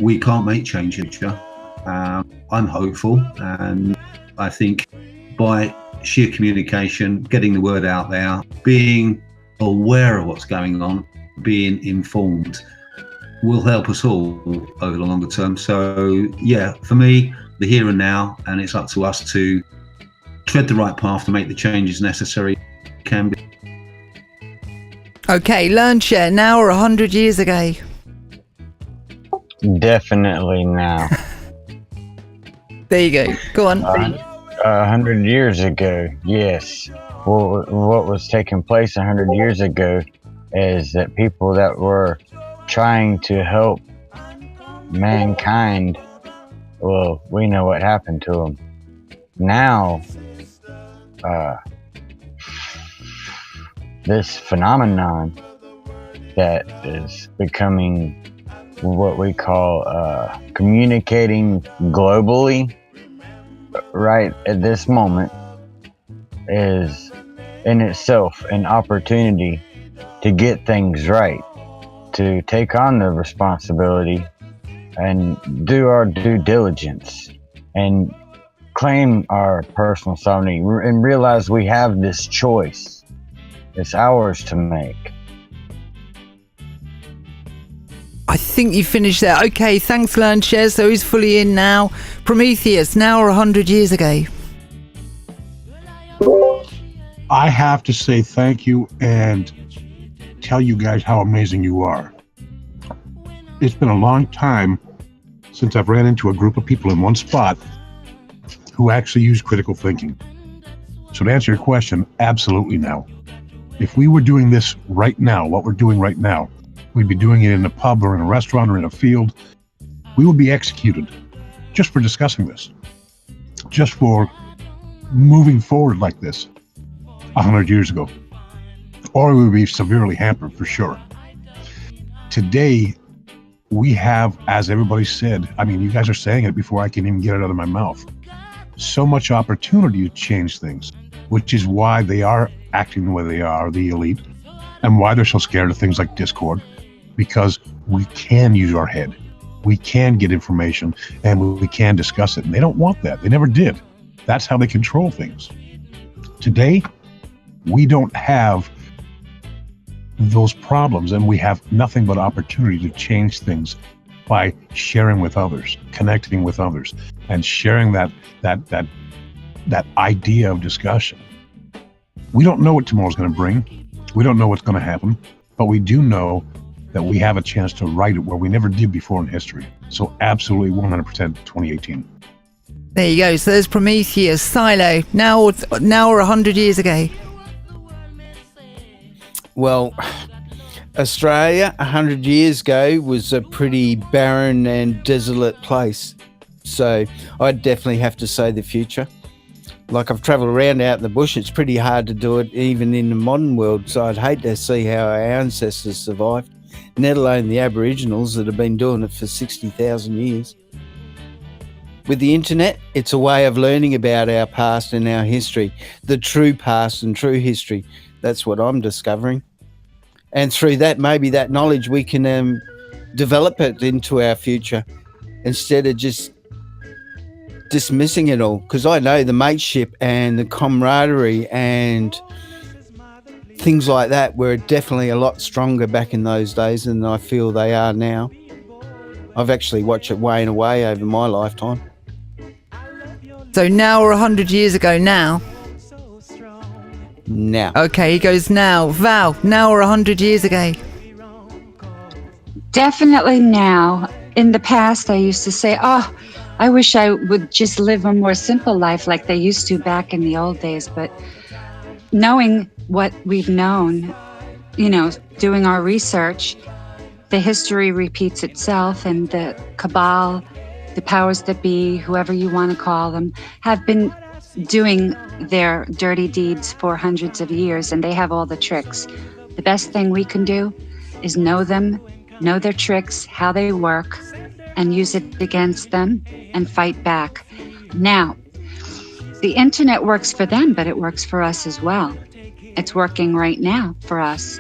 we can't make change in the future. I'm hopeful, and I think by sheer communication, getting the word out there, being aware of what's going on, being informed, will help us all over the longer term. So yeah, for me, the here and now, and it's up to us to tread the right path to make the changes necessary can be. Okay, learn, share, now or 100 years ago? Definitely now. There you go. Go on. 100 years ago, yes. Well, what was taking place 100 years ago is that people that were trying to help mankind, well, we know what happened to them. Now, this phenomenon that is becoming what we call communicating globally right at this moment is in itself an opportunity to get things right, to take on the responsibility and do our due diligence and claim our personal sovereignty and realize we have this choice. It's ours to make. I think you finished there. Okay, thanks, Learn, Share. So he's fully in now. Prometheus, now or 100 years ago? I have to say thank you and tell you guys how amazing you are. It's been a long time since I've ran into a group of people in one spot who actually use critical thinking. So to answer your question, absolutely now. If we were doing this right now, what we're doing right now, we'd be doing it in a pub or in a restaurant or in a field. We would be executed just for discussing this, just for moving forward like this 100 years ago. Or we would be severely hampered for sure. Today, we have, as everybody said, I mean, you guys are saying it before I can even get it out of my mouth, so much opportunity to change things, which is why they are acting the way they are, the elite, and why they're so scared of things like Discord, because we can use our head. We can get information and we can discuss it. And they don't want that. They never did. That's how they control things. Today, we don't have those problems, and we have nothing but opportunity to change things by sharing with others, connecting with others, and sharing that idea of discussion. We don't know what tomorrow's going to bring. We don't know what's going to happen, but we do know that we have a chance to write it where we never did before in history. So absolutely 100% 2018. There you go. So there's Prometheus, Silo, now or 100 years ago. Well, Australia 100 years ago was a pretty barren and desolate place. So I'd definitely have to say the future. Like, I've travelled around out in the bush. It's pretty hard to do it even in the modern world. So I'd hate to see how our ancestors survived, let alone the Aboriginals that have been doing it for 60,000 years. With the internet, it's a way of learning about our past and our history, the true past and true history. That's what I'm discovering. And through that, maybe that knowledge, we can develop it into our future instead of just dismissing it all. Because I know the mateship and the camaraderie and things like that were definitely a lot stronger back in those days than I feel they are now. I've actually watched it wane away over my lifetime. So now or 100 years ago now? Now. Okay, he goes now. Val, now or 100 years ago? Definitely now. In the past, I used to say, oh, I wish I would just live a more simple life like they used to back in the old days. But knowing what we've known, you know, doing our research, the history repeats itself, and the cabal, the powers that be, whoever you want to call them, have been doing their dirty deeds for hundreds of years, and they have all the tricks. The best thing we can do is know them, know their tricks, how they work, and use it against them and fight back. Now, the internet works for them, but it works for us as well. It's working right now for us.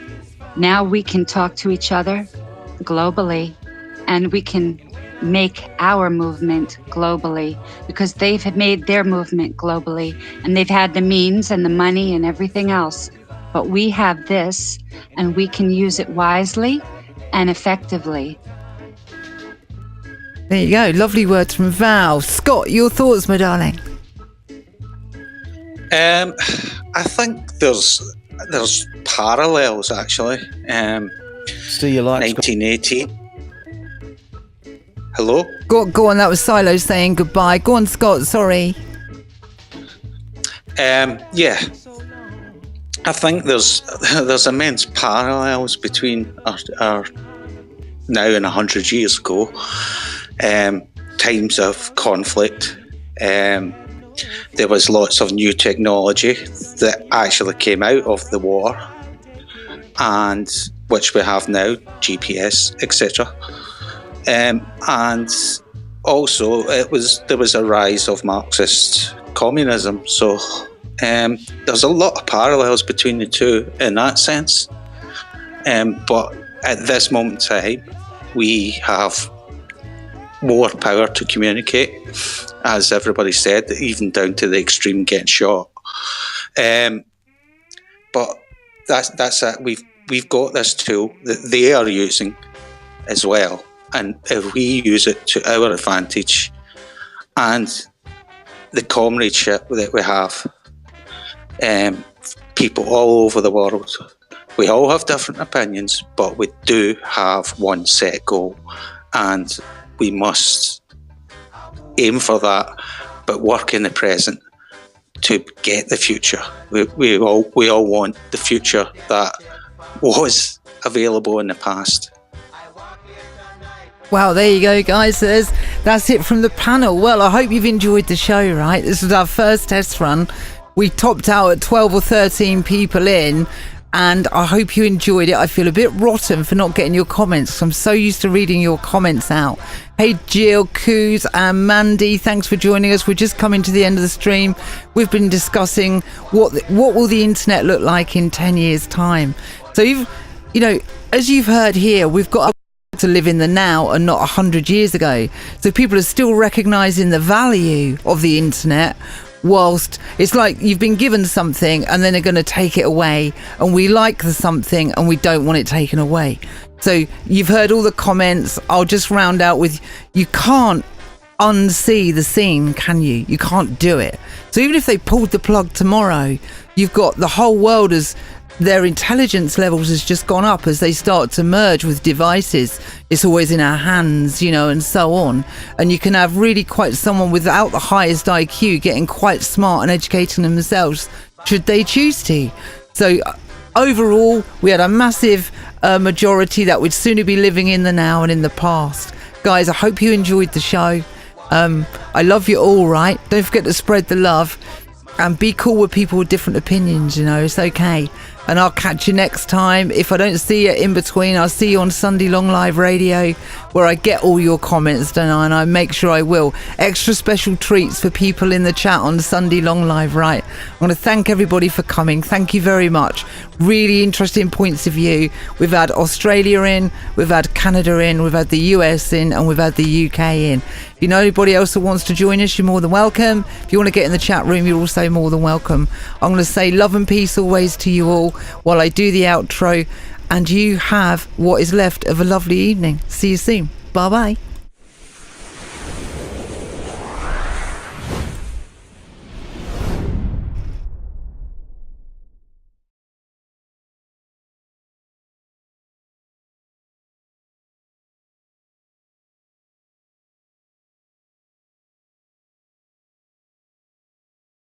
Now we can talk to each other globally, and we can make our movement globally, because they've made their movement globally, and they've had the means and the money and everything else. But we have this, and we can use it wisely and effectively. There you go. Lovely words from Val. Scott, your thoughts, my darling? I think there's parallels, actually. See you like 1980. Hello? Go on, that was Silo saying goodbye. Go on, Scott, sorry. Yeah. I think there's immense parallels between our now and 100 years ago. Times of conflict. There was lots of new technology that actually came out of the war, and which we have now, GPS, etc. And also there was a rise of Marxist communism. So there's a lot of parallels between the two in that sense. But at this moment in time, we have more power to communicate, as everybody said, even down to the extreme getting shot. But that's it. We've got this tool that they are using as well, and if we use it to our advantage, and the comradeship that we have, people all over the world, we all have different opinions, but we do have one set goal, and we must aim for that, but work in the present to get the future. We all want the future that was available in the past. Wow, there you go, guys. That's it from the panel. Well, I hope you've enjoyed the show, right? This was our first test run. We topped out at 12 or 13 people in. and I hope you enjoyed it. I feel a bit rotten for not getting your comments. I'm so used to reading your comments out. Hey Jill, Coos and Mandy, thanks for joining us. We're just coming to the end of the stream. We've been discussing what will the internet look like in 10 years time. So as you've heard here, we've got to live in the now and not 100 years ago. So people are still recognizing the value of the internet, whilst it's like you've been given something and then they're going to take it away, and we like the something and we don't want it taken away. So you've heard all the comments. I'll just round out with, you can't unsee the scene, can you? You can't do it. So even if they pulled the plug tomorrow, you've got the whole world as their intelligence levels has just gone up as they start to merge with devices. It's always in our hands, and so on. And you can have really quite someone without the highest IQ getting quite smart and educating themselves, should they choose to. So overall, we had a massive majority that would sooner be living in the now and in the past. Guys, I hope you enjoyed the show. I love you all, right? Don't forget to spread the love and be cool with people with different opinions. It's okay. And I'll catch you next time. If I don't see you in between, I'll see you on Sunday Long Live Radio, where I get all your comments, don't I? And I make sure I will. Extra special treats for people in the chat on Sunday Long Live, right? I want to thank everybody for coming. Thank you very much. Really interesting points of view. We've had Australia in, we've had Canada in, we've had the US in, and we've had the UK in. If you know anybody else that wants to join us, you're more than welcome. If you want to get in the chat room, you're also more than welcome. I'm going to say love and peace always to you all while I do the outro, and you have what is left of a lovely evening. See you soon. Bye bye.